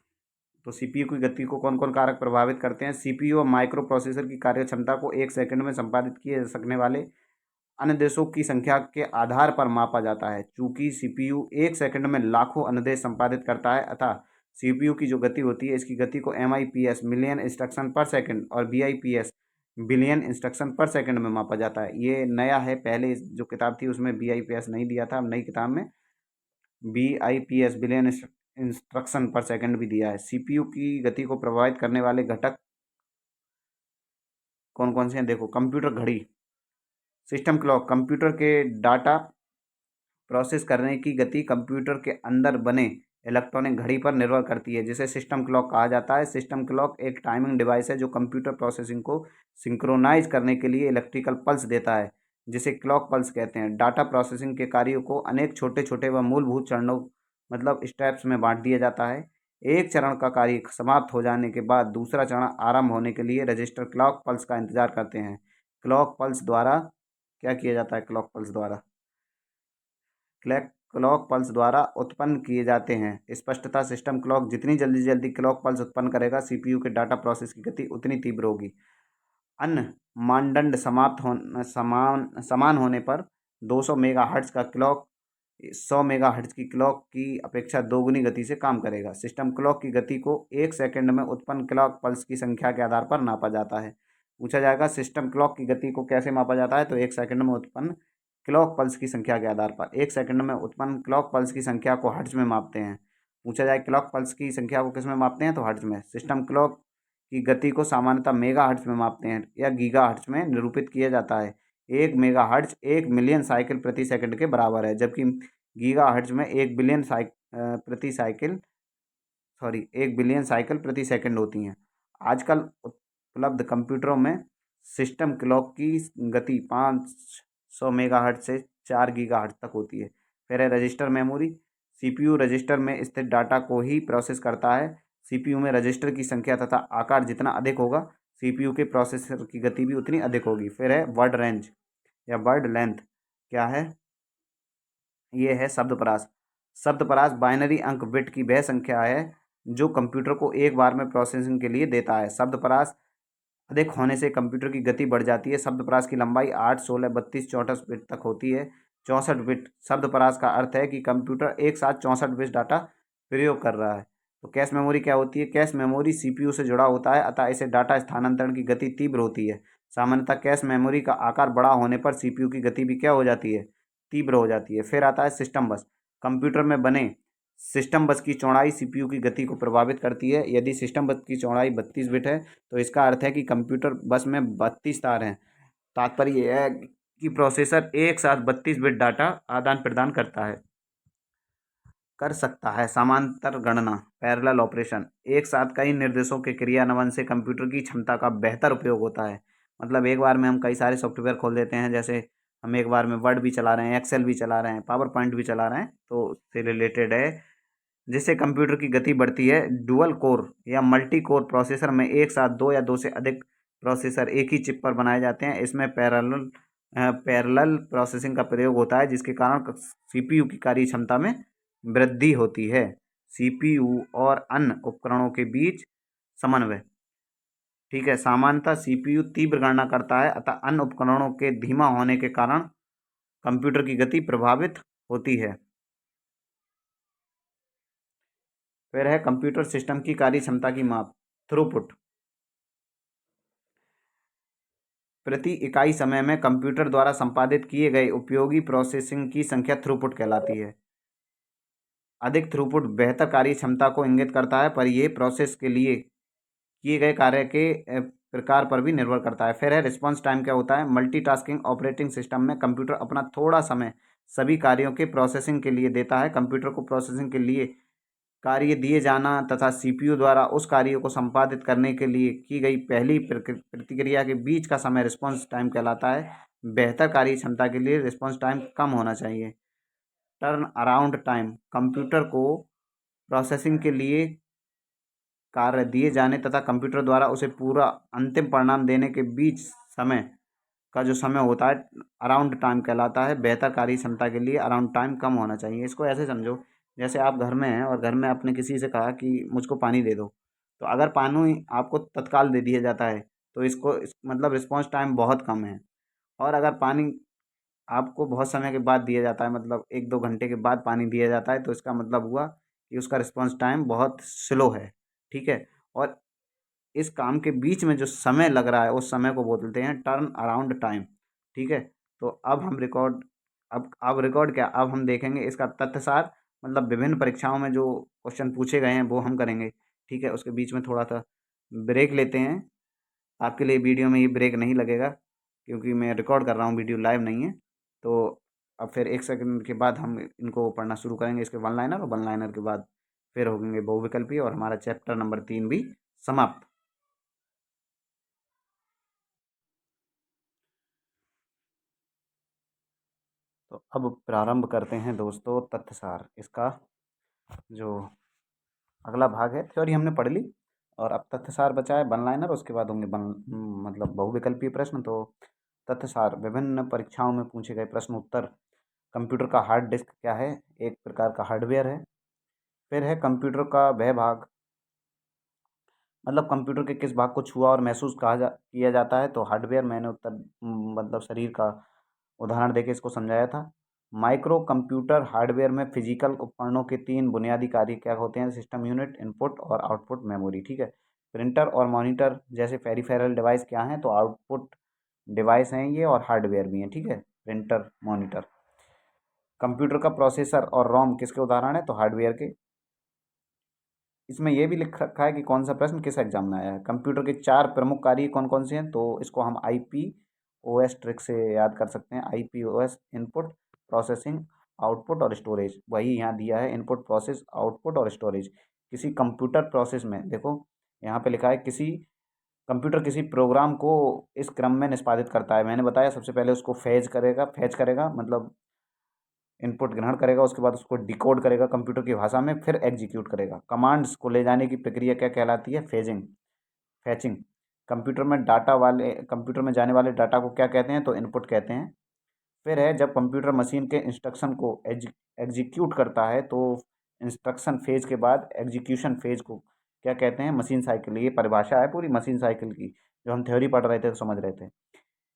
तो सीपीयू की गति को कौन कौन कारक प्रभावित करते हैं? सीपीयू और माइक्रो प्रोसेसर की कार्य क्षमता को 1 सेकंड में संपादित किए जा सकने वाले अनुदेशों की संख्या के आधार पर मापा जाता है। चूंकि सीपीयू एक सेकंड में लाखों अनुदेश संपादित करता है, अतः सीपीयू की जो गति होती है, इसकी गति को MIPS मिलियन इंस्ट्रक्शन पर सेकंड और BIPS बिलियन इंस्ट्रक्शन पर सेकंड में मापा जाता है। ये नया है, पहले जो किताब थी उसमें BIPS नहीं दिया था, अब नई किताब में BIPS बिलियन इंस्ट्रक्शन पर सेकंड भी दिया है। सीपीयू की गति को प्रभावित करने वाले घटक कौन कौन से हैं? देखो, कंप्यूटर घड़ी, सिस्टम क्लॉक, कंप्यूटर के डाटा प्रोसेस करने की गति कंप्यूटर के अंदर बने इलेक्ट्रॉनिक घड़ी पर निर्भर करती है, जिसे सिस्टम क्लॉक कहा जाता है। सिस्टम क्लॉक एक टाइमिंग डिवाइस है जो कंप्यूटर प्रोसेसिंग को सिंक्रोनाइज करने के लिए इलेक्ट्रिकल पल्स देता है, जिसे क्लॉक पल्स कहते हैं। डाटा प्रोसेसिंग के कार्यों को अनेक छोटे छोटे व मूलभूत चरणों मतलब स्टेप्स में बांट दिया जाता है। एक चरण का कार्य समाप्त हो जाने के बाद दूसरा चरण आरंभ होने के लिए रजिस्टर क्लॉक पल्स का इंतजार करते हैं। क्लॉक पल्स द्वारा क्या किया जाता है? क्लॉक पल्स द्वारा क्लॉक पल्स द्वारा उत्पन्न किए जाते हैं। स्पष्टता, सिस्टम क्लॉक जितनी जल्दी जल्दी क्लॉक पल्स उत्पन्न करेगा, सीपीयू के डाटा प्रोसेस की गति उतनी तीव्र होगी। अन्य मानदंड समान होने पर 200 मेगाहर्ट्ज का क्लॉक 100 मेगाहर्ट्ज की क्लॉक की अपेक्षा दोगुनी गति से काम करेगा। सिस्टम क्लॉक की गति को एक सेकंड में उत्पन्न क्लॉक पल्स की संख्या के आधार पर नापा जाता है। पूछा जाएगा सिस्टम क्लॉक की गति को कैसे मापा जाता है, तो एक सेकंड में उत्पन्न क्लॉक पल्स की संख्या के आधार पर। एक सेकंड में उत्पन्न क्लॉक पल्स की संख्या को हर्ट्ज में मापते हैं। पूछा जाए क्लॉक पल्स की संख्या को किस में मापते हैं, तो हर्ट्ज में। सिस्टम क्लॉक की गति को सामान्यतः मेगा हर्ट्ज में मापते हैं या गीगा हर्ट्ज में निरूपित किया जाता है। एक मेगा हर्ट्ज 1 मिलियन साइकिल प्रति सेकंड के बराबर है, जबकि गीगा हर्ट्ज में 1 बिलियन साइकिल प्रति सेकंड होती हैं। आजकल उपलब्ध कंप्यूटरों में सिस्टम क्लॉक की गति 500 मेगाहर्ट्ज से 4 गीगाहर्ट्ज तक होती है। फिर है रजिस्टर मेमोरी। सीपीयू रजिस्टर में स्थित डाटा को ही प्रोसेस करता है। सीपीयू में रजिस्टर की संख्या तथा आकार जितना अधिक होगा, सीपीयू के प्रोसेसर की गति भी उतनी अधिक होगी। फिर है वर्ड रेंज या वर्ड लेंथ। क्या है? ये है शब्दपरास। शब्दपरास बाइनरी अंक बिट की वह संख्या है जो कंप्यूटर को एक बार में प्रोसेसिंग के लिए देता है। शब्दपरास अधिक होने से कंप्यूटर की गति बढ़ जाती है। शब्दपरास की लंबाई 8, 16, 32, 64 बिट तक होती है। 64 बिट शब्दपरास का अर्थ है कि कंप्यूटर एक साथ 64 बिट डाटा प्रयोग कर रहा है। तो कैश मेमोरी क्या होती है? कैश मेमोरी सीपीयू से जुड़ा होता है, अतः इसे डाटा स्थानांतरण की गति तीव्र होती है। सामान्यतः कैश मेमोरी का आकार बड़ा होने पर सीपीयू की गति भी क्या हो जाती है? तीव्र हो जाती है। फिर आता है सिस्टम बस। कंप्यूटर में बने सिस्टम बस की चौड़ाई सीपीयू की गति को प्रभावित करती है। यदि सिस्टम बस की चौड़ाई 32 बिट है, तो इसका अर्थ है कि कंप्यूटर बस में 32 तार हैं। तात्पर्य यह है कि प्रोसेसर एक साथ 32 बिट डाटा आदान प्रदान कर सकता है। समांतर गणना, पैरेलल ऑपरेशन। एक साथ कई निर्देशों के क्रियान्वयन से कंप्यूटर की क्षमता का बेहतर उपयोग होता है। मतलब एक बार में हम कई सारे सॉफ्टवेयर खोल देते हैं, जैसे हम एक बार में वर्ड भी चला रहे हैं, एक्सेल भी चला रहे हैं, पावर पॉइंट भी चला रहे हैं, तो उससे रिलेटेड है। जिससे कंप्यूटर की गति बढ़ती है। डुअल कोर या मल्टी कोर प्रोसेसर में एक साथ दो या दो से अधिक प्रोसेसर एक ही चिप पर बनाए जाते हैं। इसमें पैरेलल प्रोसेसिंग का प्रयोग होता है, जिसके कारण सीपीयू की कार्य क्षमता में वृद्धि होती है। सीपीयू और अन्य उपकरणों के बीच समन्वय। ठीक है, सामान्यतः सीपीयू तीव्र गणना करता है, अतः अन्य उपकरणों के धीमा होने के कारण कंप्यूटर की गति प्रभावित होती है। फिर है कंप्यूटर सिस्टम की कार्य क्षमता की माप, थ्रूपुट। प्रति इकाई समय में कंप्यूटर द्वारा संपादित किए गए उपयोगी प्रोसेसिंग की संख्या थ्रूपुट कहलाती है। अधिक थ्रूपुट बेहतर कार्य क्षमता को इंगित करता है, पर यह प्रोसेस के लिए किए गए कार्य के प्रकार पर भी निर्भर करता है। फिर है रिस्पांस टाइम। क्या होता है? मल्टीटास्किंग ऑपरेटिंग सिस्टम में कंप्यूटर अपना थोड़ा समय सभी कार्यों के प्रोसेसिंग के लिए देता है। कंप्यूटर को प्रोसेसिंग के लिए कार्य दिए जाना तथा सीपीयू द्वारा उस कार्य को संपादित करने के लिए की गई पहली प्रतिक्रिया के बीच का समय रिस्पांस टाइम कहलाता है। बेहतर कार्य क्षमता के लिए रिस्पांस टाइम कम होना चाहिए। Turn around time. कंप्यूटर को प्रोसेसिंग के लिए कार्य दिए जाने तथा कंप्यूटर द्वारा उसे पूरा अंतिम परिणाम देने के बीच समय का जो समय होता है, अराउंड टाइम कहलाता है। बेहतर कार्य क्षमता के लिए अराउंड टाइम कम होना चाहिए। इसको ऐसे समझो, जैसे आप घर में हैं और घर में आपने किसी से कहा कि मुझको पानी दे दो, तो अगर पानी आपको तत्काल दे दिया जाता है तो मतलब रिस्पॉन्स टाइम बहुत कम है। और अगर पानी आपको बहुत समय के बाद दिया जाता है, मतलब 1-2 घंटे के बाद पानी दिया जाता है, तो इसका मतलब हुआ कि उसका रिस्पॉन्स टाइम बहुत स्लो है, ठीक है? और इस काम के बीच में जो समय लग रहा है, उस समय को बोलते हैं टर्न अराउंड टाइम, ठीक है? तो अब रिकॉर्ड क्या, अब हम देखेंगे इसका तथ्यसार, मतलब विभिन्न परीक्षाओं में जो क्वेश्चन पूछे गए हैं, वो हम करेंगे, ठीक है? उसके बीच में थोड़ा-सा ब्रेक लेते हैं। आपके लिए वीडियो में ये ब्रेक नहीं लगेगा, क्योंकि मैं रिकॉर्ड कर रहा हूँ, वीडियो लाइव नहीं है। तो अब फिर 1 सेकंड के बाद हम इनको पढ़ना शुरू करेंगे, इसके वन लाइनर, और वन लाइनर के बाद फिर होंगे बहुविकल्पी, और हमारा चैप्टर नंबर 3 भी समाप्त। तो अब प्रारंभ करते हैं दोस्तों तथ्यसार। इसका जो अगला भाग है, थ्योरी हमने पढ़ ली, और अब तथ्यसार बचा है वन लाइनर, उसके बाद होंगे मतलब बहुविकल्पीय प्रश्न। तो तथ्यसार, विभिन्न परीक्षाओं में पूछे गए प्रश्न उत्तर। कंप्यूटर का हार्ड डिस्क क्या है? एक प्रकार का हार्डवेयर है। फिर है कंप्यूटर का वह भाग, मतलब कंप्यूटर के किस भाग को छुआ और महसूस किया जाता है? तो हार्डवेयर। मैंने उत्तर मतलब शरीर का उदाहरण देके इसको समझाया था। माइक्रो कंप्यूटर हार्डवेयर में फिजिकल उपकरणों के 3 बुनियादी कार्य क्या होते हैं? सिस्टम यूनिट, इनपुट और आउटपुट मेमोरी, ठीक है? प्रिंटर और मॉनिटर जैसे पेरिफेरल डिवाइस क्या हैं? तो आउटपुट डिवाइस हैं ये, और हार्डवेयर भी हैं, ठीक है? Printer, monitor. कंप्यूटर का प्रोसेसर और रोम किसके उदाहरण है? तो हार्डवेयर के। इसमें यह भी लिख रखा है कि कौन सा प्रश्न किस एग्जाम में आया है। कंप्यूटर के 4 प्रमुख कार्य कौन कौन से हैं? तो इसको हम IPOS ट्रिक से याद कर सकते हैं। IPOS, इनपुट, प्रोसेसिंग, आउटपुट और स्टोरेज। वही यहाँ दिया है, इनपुट, प्रोसेस, आउटपुट और स्टोरेज। किसी कंप्यूटर प्रोसेस में देखो, यहाँ पे लिखा है किसी कंप्यूटर किसी प्रोग्राम को इस क्रम में निष्पादित करता है। मैंने बताया सबसे पहले उसको फैच करेगा मतलब इनपुट ग्रहण करेगा, उसके बाद उसको डिकोड करेगा कंप्यूटर की भाषा में, फिर एग्जीक्यूट करेगा। कमांड्स को ले जाने की प्रक्रिया क्या कहलाती है? फैचिंग। कंप्यूटर में जाने वाले डाटा को क्या कहते हैं? तो इनपुट कहते हैं। फिर है जब कंप्यूटर मशीन के इंस्ट्रक्शन को एग्जीक्यूट करता है, तो इंस्ट्रक्शन फेज के बाद एग्जीक्यूशन फेज को क्या कहते हैं? Machine cycle. ये परिभाषा है पूरी मशीन साइकिल की, जो हम थ्योरी पढ़ रहे थे तो समझ रहे थे।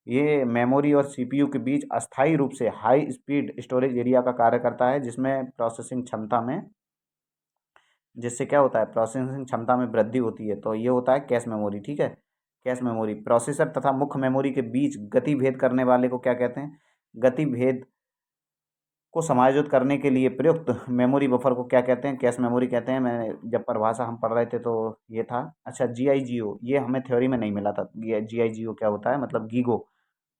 ये मेमोरी और CPU के बीच अस्थायी रूप से हाई स्पीड स्टोरेज एरिया का कार्य करता है, जिससे क्या होता है? प्रोसेसिंग क्षमता में वृद्धि होती है। तो ये होता है कैश मेमोरी, ठीक है? Cache memory. प्रोसेसर तथा मुख्य मेमोरी के बीच गति भेद करने वाले को क्या कहते हैं? गति भेद को समायोजित करने के लिए प्रयुक्त मेमोरी बफर को क्या कहते हैं? कैश मेमोरी कहते हैं। मैं जब परिभाषा हम पढ़ रहे थे तो ये था। अच्छा, GIGO, ये हमें थ्योरी में नहीं मिला था। GIGO क्या होता है? मतलब गीगो।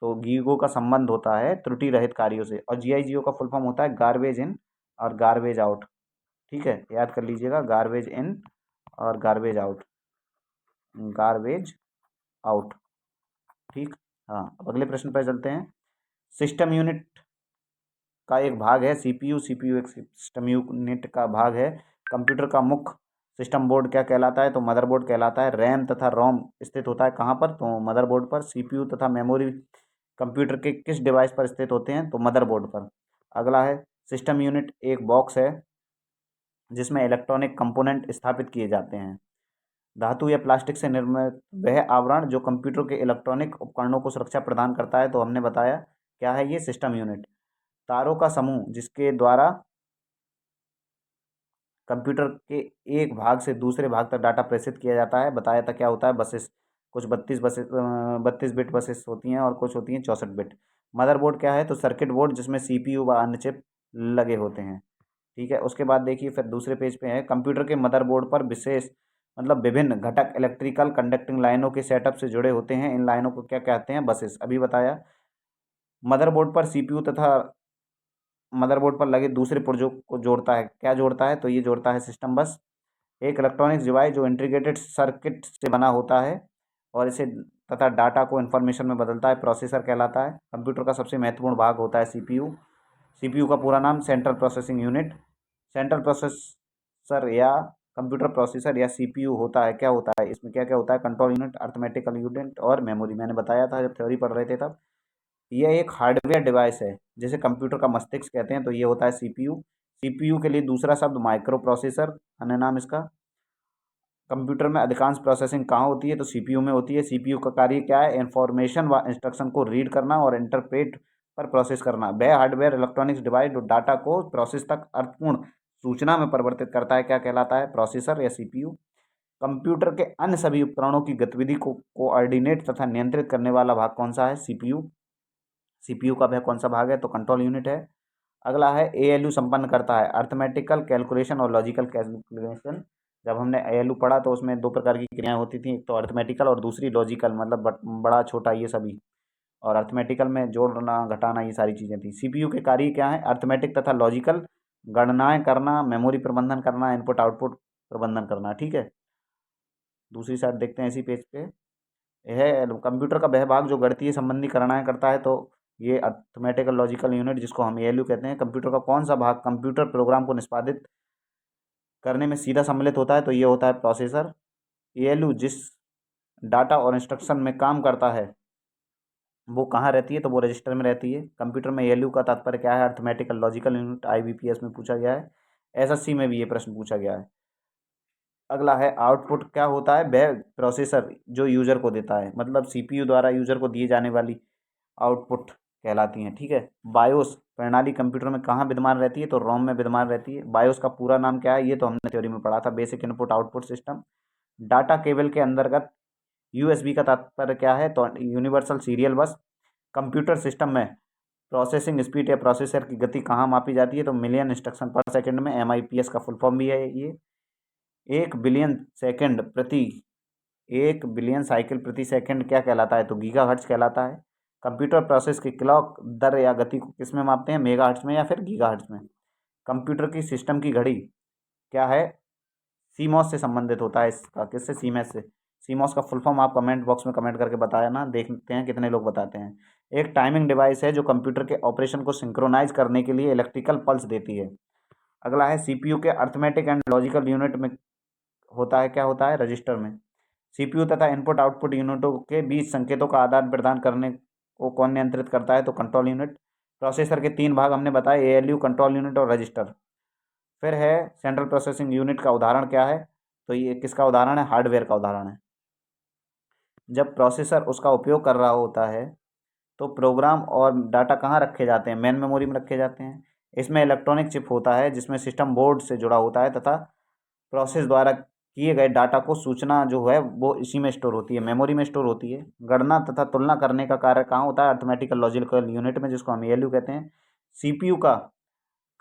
तो गीगो का संबंध होता है त्रुटि रहित कार्यों से, और GIGO का फुल फॉर्म होता है गार्बेज इन और गार्बेज आउट, ठीक है? याद कर लीजिएगा, गार्बेज इन और गार्बेज आउट, ठीक। हाँ, अब अगले प्रश्न पर चलते हैं। सिस्टम यूनिट का एक भाग है CPU। CPU एक सिस्टम यूनिट का भाग है। कंप्यूटर का मुख्य सिस्टम बोर्ड क्या कहलाता है? तो मदरबोर्ड कहलाता है। रैम तथा रोम स्थित होता है कहाँ पर? तो मदरबोर्ड पर। CPU तथा मेमोरी कंप्यूटर के किस डिवाइस पर स्थित होते हैं? तो मदरबोर्ड पर। अगला है सिस्टम यूनिट एक बॉक्स है जिसमें इलेक्ट्रॉनिक कंपोनेंट स्थापित किए जाते हैं। धातु या प्लास्टिक से निर्मित वह आवरण जो कंप्यूटर के इलेक्ट्रॉनिक उपकरणों को सुरक्षा प्रदान करता है। तो हमने बताया क्या है ये? System unit. तारों का समूह जिसके द्वारा कंप्यूटर के एक भाग से दूसरे भाग तक डाटा प्रेषित किया जाता है, बताया था क्या होता है? बसेस। कुछ 32 बिट बसेस होती हैं, और कुछ होती हैं 64 बिट। मदरबोर्ड क्या है? तो सर्किट बोर्ड जिसमें CPU व अन्य चिप लगे होते हैं, ठीक है? उसके बाद देखिए, फिर दूसरे पेज पे है कंप्यूटर के मदरबोर्ड पर विशेष मतलब विभिन्न घटक इलेक्ट्रिकल कंडक्टिंग लाइनों के सेटअप से जुड़े होते हैं। इन लाइनों को क्या कहते हैं? बसेस। अभी बताया। मदरबोर्ड पर CPU तथा मदरबोर्ड पर लगे दूसरे पुर्जों को जोड़ता है, क्या जोड़ता है? तो ये जोड़ता है सिस्टम बस। एक इलेक्ट्रॉनिक्स डिवाइस जो इंटीग्रेटेड सर्किट से बना होता है और इसे तथा डाटा को इन्फॉर्मेशन में बदलता है, प्रोसेसर कहलाता है। कंप्यूटर का सबसे महत्वपूर्ण भाग होता है CPU। CPU का पूरा नाम central processing unit. Central processor या कंप्यूटर प्रोसेसर या CPU होता है, क्या होता है इसमें? क्या क्या होता है? कंट्रोल यूनिट, अर्थमेटिकल यूनिट और मेमोरी। मैंने बताया था जब थ्योरी पढ़ रहे थे तब। यह एक हार्डवेयर डिवाइस है जिसे कंप्यूटर का मस्तिष्क कहते हैं। तो ये होता है CPU। CPU के लिए दूसरा शब्द माइक्रो प्रोसेसर, अन्य नाम इसका। कंप्यूटर में अधिकांश प्रोसेसिंग कहाँ होती है? तो CPU में होती है। CPU का कार्य क्या है? इंफॉर्मेशन व इंस्ट्रक्शन को रीड करना और इंटरप्रेट पर प्रोसेस करना। वह हार्डवेयर इलेक्ट्रॉनिक्स डिवाइस जो डाटा को प्रोसेस तक अर्थपूर्ण सूचना में परिवर्तित करता है क्या कहलाता है? प्रोसेसर या सीपीयू। कंप्यूटर के अन्य सभी उपकरणों की गतिविधि को कोऑर्डिनेट तथा नियंत्रित करने वाला भाग कौन सा है? सीपीयू। सीपीयू का वह कौन सा भाग है? तो कंट्रोल यूनिट है। अगला है एएलयू संपन्न करता है अर्थमेटिकल कैलकुलेशन और लॉजिकल कैलकुलेशन। जब हमने एएलयू पढ़ा तो उसमें दो प्रकार की क्रियाएं होती थी, एक तो अर्थमेटिकल और दूसरी लॉजिकल, मतलब बड़ा छोटा ये सभी, और अर्थमेटिकल में जोड़ना घटाना ये सारी चीज़ें थी। सीपीयू के कार्य क्या है? अर्थमेटिक तथा लॉजिकल गणनाएं करना, मेमोरी प्रबंधन करना, इनपुट आउटपुट प्रबंधन करना। ठीक है, दूसरी साइड देखते हैं इसी पेज पे। यह कंप्यूटर का वह भाग जो गणितीय संबंधी गणनाएं करता है, तो ये अर्थमेटिकल लॉजिकल यूनिट जिसको हम एएलयू कहते हैं। कंप्यूटर का कौन सा भाग कंप्यूटर प्रोग्राम को निष्पादित करने में सीधा सम्मिलित होता है? तो ये होता है प्रोसेसर। एएलयू जिस डाटा और इंस्ट्रक्शन में काम करता है वो कहाँ रहती है? तो वो रजिस्टर में रहती है। कंप्यूटर में एएलयू का तात्पर्य क्या है? अर्थमेटिकल लॉजिकल यूनिट, आईबीपीएस में पूछा गया है, एसएससी में भी ये प्रश्न पूछा गया है। अगला है आउटपुट क्या होता है? वह प्रोसेसर जो यूजर को देता है, मतलब सीपीयू द्वारा यूजर को दिए जाने वाली आउटपुट कहलाती हैं। ठीक है, बायोस प्रणाली कंप्यूटर में कहाँ विद्यमान रहती है? तो रोम में विद्यमान रहती है। बायोस का पूरा नाम क्या है? ये तो हमने थ्योरी में पढ़ा था, basic input output system. Data cable के अंतर्गत यूएसबी का तात्पर्य क्या है? तो यूनिवर्सल सीरियल बस। कंप्यूटर सिस्टम में प्रोसेसिंग स्पीड या प्रोसेसर की गति कहाँ मापी जाती है? तो मिलियन इंस्ट्रक्शन पर सेकंड में, एमआईपीएस का फुल फॉर्म भी है ये। 1 बिलियन साइकिल प्रति सेकंड क्या कहलाता है? तो गीगाहर्ट्ज कहलाता है। कंप्यूटर प्रोसेस की क्लॉक दर या गति को किस में मापते हैं? मेगाहर्ट्ज में या फिर गीगाहर्ट्ज में। कंप्यूटर की सिस्टम की घड़ी क्या है? सीमॉस से संबंधित होता है इसका। किससे? सीमॉस से। सीमॉस का फुल फॉर्म आप कमेंट बॉक्स में कमेंट करके बताया ना, देखते हैं कितने लोग बताते हैं। एक टाइमिंग डिवाइस है जो कंप्यूटर के ऑपरेशन को सिंक्रोनाइज करने के लिए इलेक्ट्रिकल पल्स देती है। अगला है सीपीयू के अर्थमेटिक एंड लॉजिकल यूनिट में होता है क्या? होता है रजिस्टर में। सीपीयू तथा इनपुट आउटपुट यूनिटों के बीच संकेतों का आदान प्रदान करने को कौन नियंत्रित करता है? तो कंट्रोल यूनिट। प्रोसेसर के 3 भाग हमने बताए, एएलयू, कंट्रोल यूनिट और रजिस्टर। फिर है सेंट्रल प्रोसेसिंग यूनिट का उदाहरण क्या है? तो ये किसका उदाहरण है? हार्डवेयर का उदाहरण है। जब प्रोसेसर उसका उपयोग कर रहा होता है तो प्रोग्राम और डाटा कहाँ रखे जाते हैं? मेन मेमोरी में रखे जाते हैं। इसमें इलेक्ट्रॉनिक चिप होता है जिसमें सिस्टम बोर्ड से जुड़ा होता है तथा प्रोसेस द्वारा किए गए डाटा को सूचना जो है वो इसी में स्टोर होती है, मेमोरी में स्टोर होती है। गणना तथा तुलना करने का कार्य कहाँ होता है? अर्थमेटिकल लॉजिकल यूनिट में, जिसको हम एएलयू कहते हैं। सीपीयू का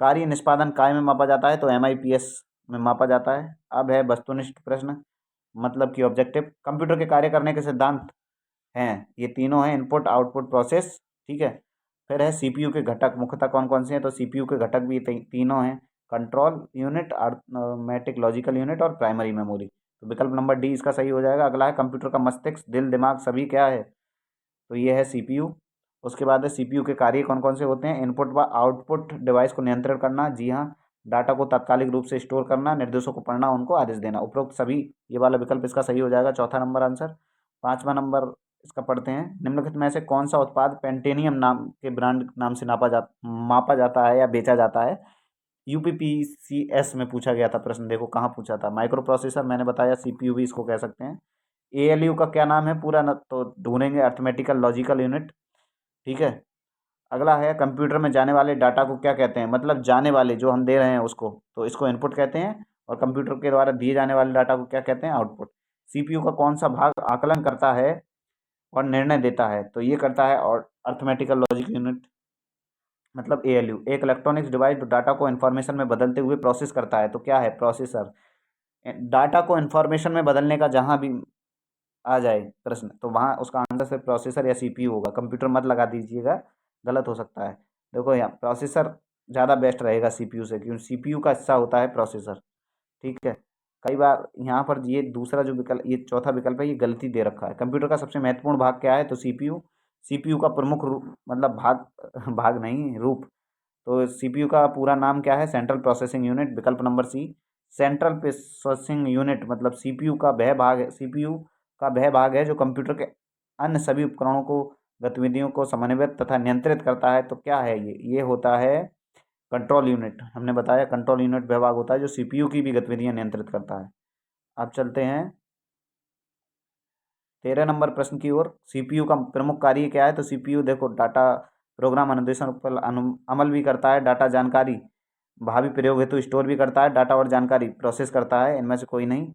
कार्य निष्पादन काय में मापा जाता है? तो एमआईपीएस में मापा जाता है। अब है वस्तुनिष्ठ प्रश्न, मतलब कि ऑब्जेक्टिव। कंप्यूटर के कार्य करने के सिद्धांत हैं, ये तीनों हैं, इनपुट आउटपुट प्रोसेस। ठीक है, फिर है सीपीयू के घटक मुख्यतः कौन कौन से हैं? तो सीपीयू के घटक भी तीनों हैं, control unit, arithmetic logical unit और प्राइमरी मेमोरी। तो विकल्प नंबर डी इसका सही हो जाएगा। अगला है कंप्यूटर का मस्तिष्क, दिल, दिमाग सभी क्या है? तो ये है सीपीयू। उसके बाद है सीपीयू के कार्य कौन कौन से होते हैं? इनपुट व आउटपुट डिवाइस को नियंत्रण करना, जी हाँ, डाटा को तात्कालिक रूप से स्टोर करना, निर्देशों को पढ़ना, उनको आदेश देना। उपरोक्त सभी, ये वाला विकल्प इसका सही हो जाएगा, चौथा नंबर आंसर। 5वां नंबर इसका पढ़ते हैं। निम्नलिखित में से कौन सा उत्पाद पेंटेनियम नाम के ब्रांड नाम से मापा जाता है या बेचा जाता है? यूपीपीसीएस में पूछा गया था प्रश्न, देखो कहाँ पूछा था। माइक्रो प्रोसेसर मैंने बताया, सीपीयू भी इसको कह सकते हैं। एएलयू का क्या नाम है पूरा? न तो ढूंढेंगे, अर्थमेटिकल लॉजिकल यूनिट। ठीक है, अगला है कंप्यूटर में जाने वाले डाटा को क्या कहते हैं? मतलब जाने वाले जो हम दे रहे हैं उसको, तो इसको इनपुट कहते हैं, और कंप्यूटर के द्वारा दिए जाने वाले डाटा को क्या कहते हैं? आउटपुट। सीपीयू का कौन सा भाग आकलन करता है और निर्णय देता है? तो ये करता है और अर्थमेटिकल लॉजिक यूनिट, मतलब एएलयू। एक इलेक्ट्रॉनिक्स डिवाइस जो डाटा को इन्फॉर्मेशन में बदलते हुए प्रोसेस करता है, तो क्या है? प्रोसेसर। डाटा को इन्फॉर्मेशन में बदलने का जहाँ भी आ जाए प्रश्न, तो वहाँ उसका आंसर सिर्फ प्रोसेसर या सीपीयू होगा। कंप्यूटर मत लगा दीजिएगा, गलत हो सकता है। देखो यहाँ प्रोसेसर ज़्यादा बेस्ट रहेगा सीपीयू से, क्योंकि सीपीयू का हिस्सा होता है प्रोसेसर। ठीक है, कई बार यहाँ पर ये दूसरा जो विकल्प, ये चौथा विकल्प है, ये गलती दे रखा है। कंप्यूटर का सबसे महत्वपूर्ण भाग क्या है? तो सीपीयू। सीपीयू का प्रमुख रूप, मतलब भाग भाग नहीं, रूप। तो सीपीयू का पूरा नाम क्या है? सेंट्रल प्रोसेसिंग यूनिट, विकल्प number C. Central processing unit मतलब सीपीयू का वह भाग है, सीपीयू का वह भाग है जो कंप्यूटर के अन्य सभी उपकरणों को, गतिविधियों को समन्वित तथा नियंत्रित करता है। तो क्या है ये होता है कंट्रोल यूनिट। हमने बताया कंट्रोल यूनिट वह भाग होता है जो सीपीयू की भी गतिविधियां नियंत्रित करता है। अब चलते हैं 13 नंबर प्रश्न की ओर। सीपीयू का प्रमुख कार्य क्या है? तो सीपीयू देखो डाटा प्रोग्राम अनुदेशन पर अमल भी करता है, डाटा जानकारी भावी प्रयोग हेतु स्टोर भी करता है, डाटा और जानकारी प्रोसेस करता है, इनमें से कोई नहीं,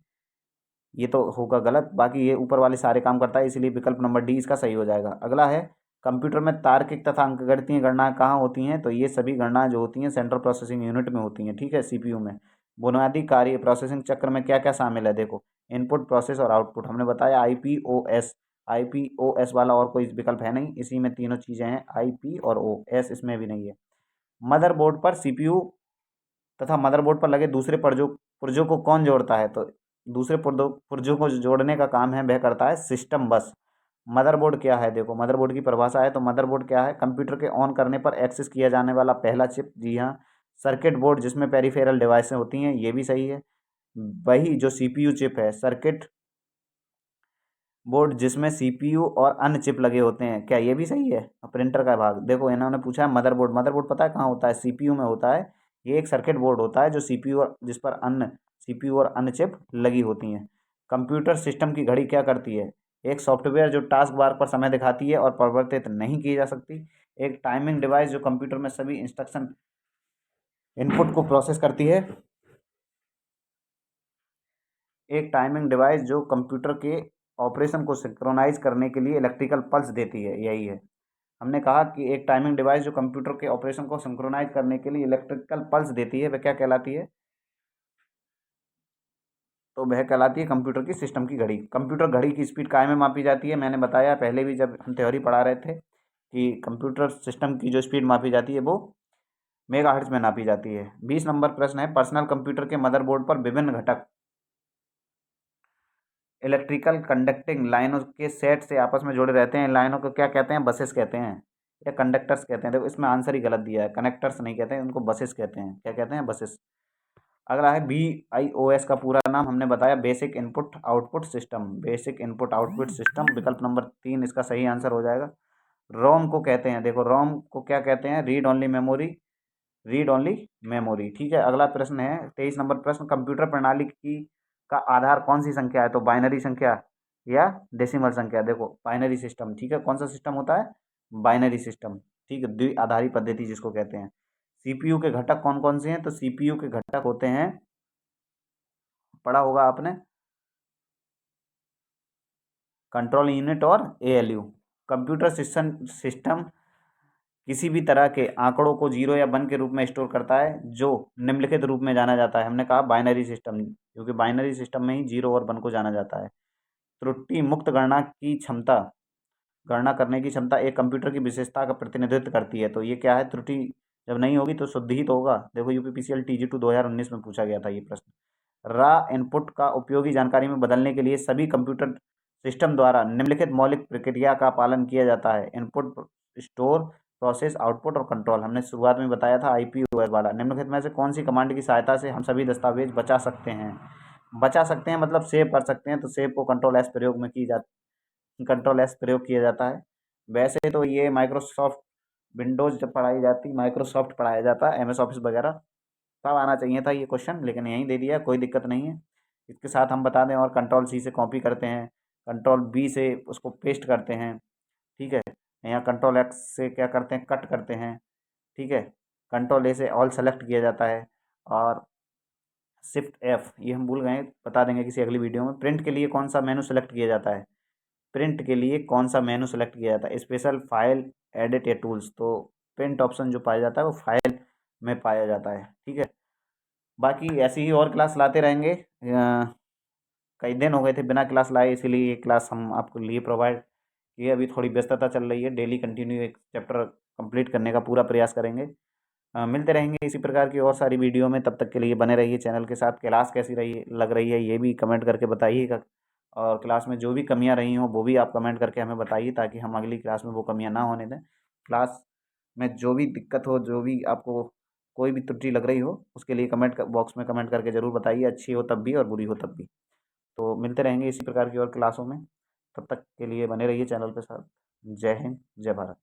ये तो होगा गलत। बाकी ये ऊपर वाले सारे काम करता है, इसलिए विकल्प नंबर डी इसका सही हो जाएगा। अगला है, कंप्यूटर में तार्किक तथा अंकगणितीय गणनाएं कहाँ होती हैं, तो ये सभी गणनाएं जो होती हैं सेंट्रल प्रोसेसिंग यूनिट में होती हैं, ठीक है, सीपीयू में। बुनियादी कार्य प्रोसेसिंग चक्र में क्या क्या शामिल है, देखो, इनपुट, प्रोसेस और आउटपुट। हमने बताया आईपीओएस, आईपीओएस वाला और कोई विकल्प है नहीं, इसी में तीनों चीज़ें हैं, आईपी और ओ, एस इसमें भी नहीं है। मदरबोर्ड पर सीपीयू तथा मदरबोर्ड पर लगे दूसरे पुर्जों को कौन जोड़ता है, तो दूसरे पुर्जों को जोड़ने का काम है वह करता है सिस्टम बस। मदरबोर्ड क्या है, देखो, मदरबोर्ड की परिभाषा है, तो मदरबोर्ड क्या है, कंप्यूटर के ऑन करने पर एक्सेस किया जाने वाला पहला चिप, जी हाँ। सर्किट बोर्ड जिसमें पेरिफेरल डिवाइसें होती हैं, ये भी सही है। वही जो सीपीयू चिप है, सर्किट बोर्ड जिसमें सीपीयू और अन्य चिप लगे होते हैं, क्या ये भी सही है। प्रिंटर का भाग, देखो इन्होंने पूछा है मदरबोर्ड, मदरबोर्ड पता है कहाँ होता है, सीपीयू में होता है। ये एक सर्किट बोर्ड होता है जो सीपीयू और जिस पर अन्य सीपीयू और अन्य चिप लगी होती हैं। कंप्यूटर सिस्टम की घड़ी क्या करती है, एक सॉफ्टवेयर जो टास्क बार पर समय दिखाती है और परिवर्तित नहीं की जा सकती। एक टाइमिंग डिवाइस जो कंप्यूटर में सभी इंस्ट्रक्शन इनपुट को प्रोसेस करती है। एक टाइमिंग डिवाइस जो कंप्यूटर के ऑपरेशन को सिंक्रोनाइज करने के लिए इलेक्ट्रिकल पल्स देती है, यही है। हमने कहा कि एक टाइमिंग डिवाइस जो कंप्यूटर के ऑपरेशन को सिंक्रोनाइज करने के लिए इलेक्ट्रिकल पल्स देती है, वह क्या कहलाती है, तो वह कहलाती है कंप्यूटर की सिस्टम की घड़ी। कंप्यूटर घड़ी की स्पीड काय में मापी जाती है, मैंने बताया पहले भी जब हम थ्योरी पढ़ा रहे थे कि कंप्यूटर सिस्टम की जो स्पीड मापी जाती है वो मेगाहर्ट्ज में नापी जाती है। 20 नंबर प्रश्न है, पर्सनल कंप्यूटर के मदरबोर्ड पर विभिन्न घटक इलेक्ट्रिकल कंडक्टिंग लाइनों के सेट से आपस में जुड़े रहते हैं। इन लाइनों को क्या कहते हैं, बसेस कहते हैं या कंडक्टर्स कहते हैं। देखो इसमें आंसर ही गलत दिया है, कनेक्टर्स नहीं कहते हैं, उनको बसेस कहते हैं। क्या कहते हैं, बसेस। अगला है BIOS का पूरा नाम हमने बताया, basic input output system, basic input output system, विकल्प नंबर 3 इसका सही आंसर हो जाएगा। रोम को कहते हैं, देखो रोम को क्या कहते हैं, read only memory, read only memory, ठीक है। अगला प्रश्न है 23 नंबर प्रश्न, कंप्यूटर प्रणाली की का आधार कौन सी संख्या है, तो बाइनरी संख्या या डेसिमल संख्या। देखो बाइनरी सिस्टम, ठीक है, कौन सा सिस्टम होता है, बाइनरी सिस्टम, ठीक है, द्विआधारी पद्धति जिसको कहते हैं। सीपीयू के घटक कौन कौन से हैं, तो सीपीयू के घटक होते हैं, पढ़ा होगा आपने, कंट्रोल यूनिट और एएलयू। कंप्यूटर सिस्टम किसी भी तरह के आंकड़ों को जीरो या वन के रूप में स्टोर करता है, जो निम्नलिखित रूप में जाना जाता है। हमने कहा बाइनरी सिस्टम, क्योंकि बाइनरी सिस्टम में ही जीरो और वन को जाना जाता है। त्रुटि मुक्त गणना करने की क्षमता एक कंप्यूटर की विशेषता का प्रतिनिधित्व करती है, तो ये क्या है, त्रुटि जब नहीं होगी तो शुद्ध ही तो होगा। देखो यूपीपीसीएल TG2 2019 में पूछा गया था ये प्रश्न। रा इनपुट का उपयोगी जानकारी में बदलने के लिए सभी कंप्यूटर सिस्टम द्वारा निम्नलिखित मौलिक प्रक्रिया का पालन किया जाता है, इनपुट, स्टोर, प्रोसेस, आउटपुट और कंट्रोल। हमने शुरुआत में बताया था आईपीओएस वाला। निम्नलिखित में से कौन सी कमांड की सहायता से हम सभी दस्तावेज बचा सकते हैं, बचा सकते हैं मतलब सेव कर सकते हैं, तो सेव को कंट्रोल एस प्रयोग किया जाता है। वैसे तो ये माइक्रोसॉफ्ट विंडोज जब पढ़ाई जाती, माइक्रोसॉफ्ट पढ़ाया जाता है, MS ऑफिस वगैरह तब आना चाहिए था ये क्वेश्चन, लेकिन यहीं दे दिया, कोई दिक्कत नहीं है। इसके साथ हम बता दें, और कंट्रोल C से कॉपी करते हैं, कंट्रोल B से उसको पेस्ट करते हैं, ठीक है। यहाँ कंट्रोल X से क्या करते हैं, कट करते हैं, ठीक है। कंट्रोल A से ऑल सेलेक्ट किया जाता है, और शिफ्ट F ये हम भूल गए, बता देंगे किसी अगली वीडियो में। प्रिंट के लिए कौन सा मेनू सेलेक्ट किया जाता है, प्रिंट के लिए कौन सा मेनू सेलेक्ट किया जाता है, स्पेशल, फाइल, एडिट या टूल्स। तो प्रिंट ऑप्शन जो पाया जाता है वो फाइल में पाया जाता है, ठीक है। बाकी ऐसी ही और क्लास लाते रहेंगे। कई दिन हो गए थे बिना क्लास लाए, इसीलिए ये क्लास हम आपको लिए प्रोवाइड किए। अभी थोड़ी व्यस्तता चल रही है, डेली कंटिन्यू एक चैप्टर कंप्लीट करने का पूरा प्रयास करेंगे। मिलते रहेंगे इसी प्रकार की और सारी वीडियो में, तब तक के लिए बने रहिए चैनल के साथ। क्लास कैसी रही लग रही है ये भी कमेंट करके बताइएगा, और क्लास में जो भी कमियां रही हों वो भी आप कमेंट करके हमें बताइए, ताकि हम अगली क्लास में वो कमियां ना होने दें। क्लास में जो भी दिक्कत हो, जो भी आपको कोई भी त्रुटि लग रही हो, उसके लिए कमेंट बॉक्स में कमेंट करके ज़रूर बताइए, अच्छी हो तब भी और बुरी हो तब भी। तो मिलते रहेंगे इसी प्रकार की और क्लासों में, तब तक के लिए बने रहिए चैनल के साथ। जय हिंद, जय भारत।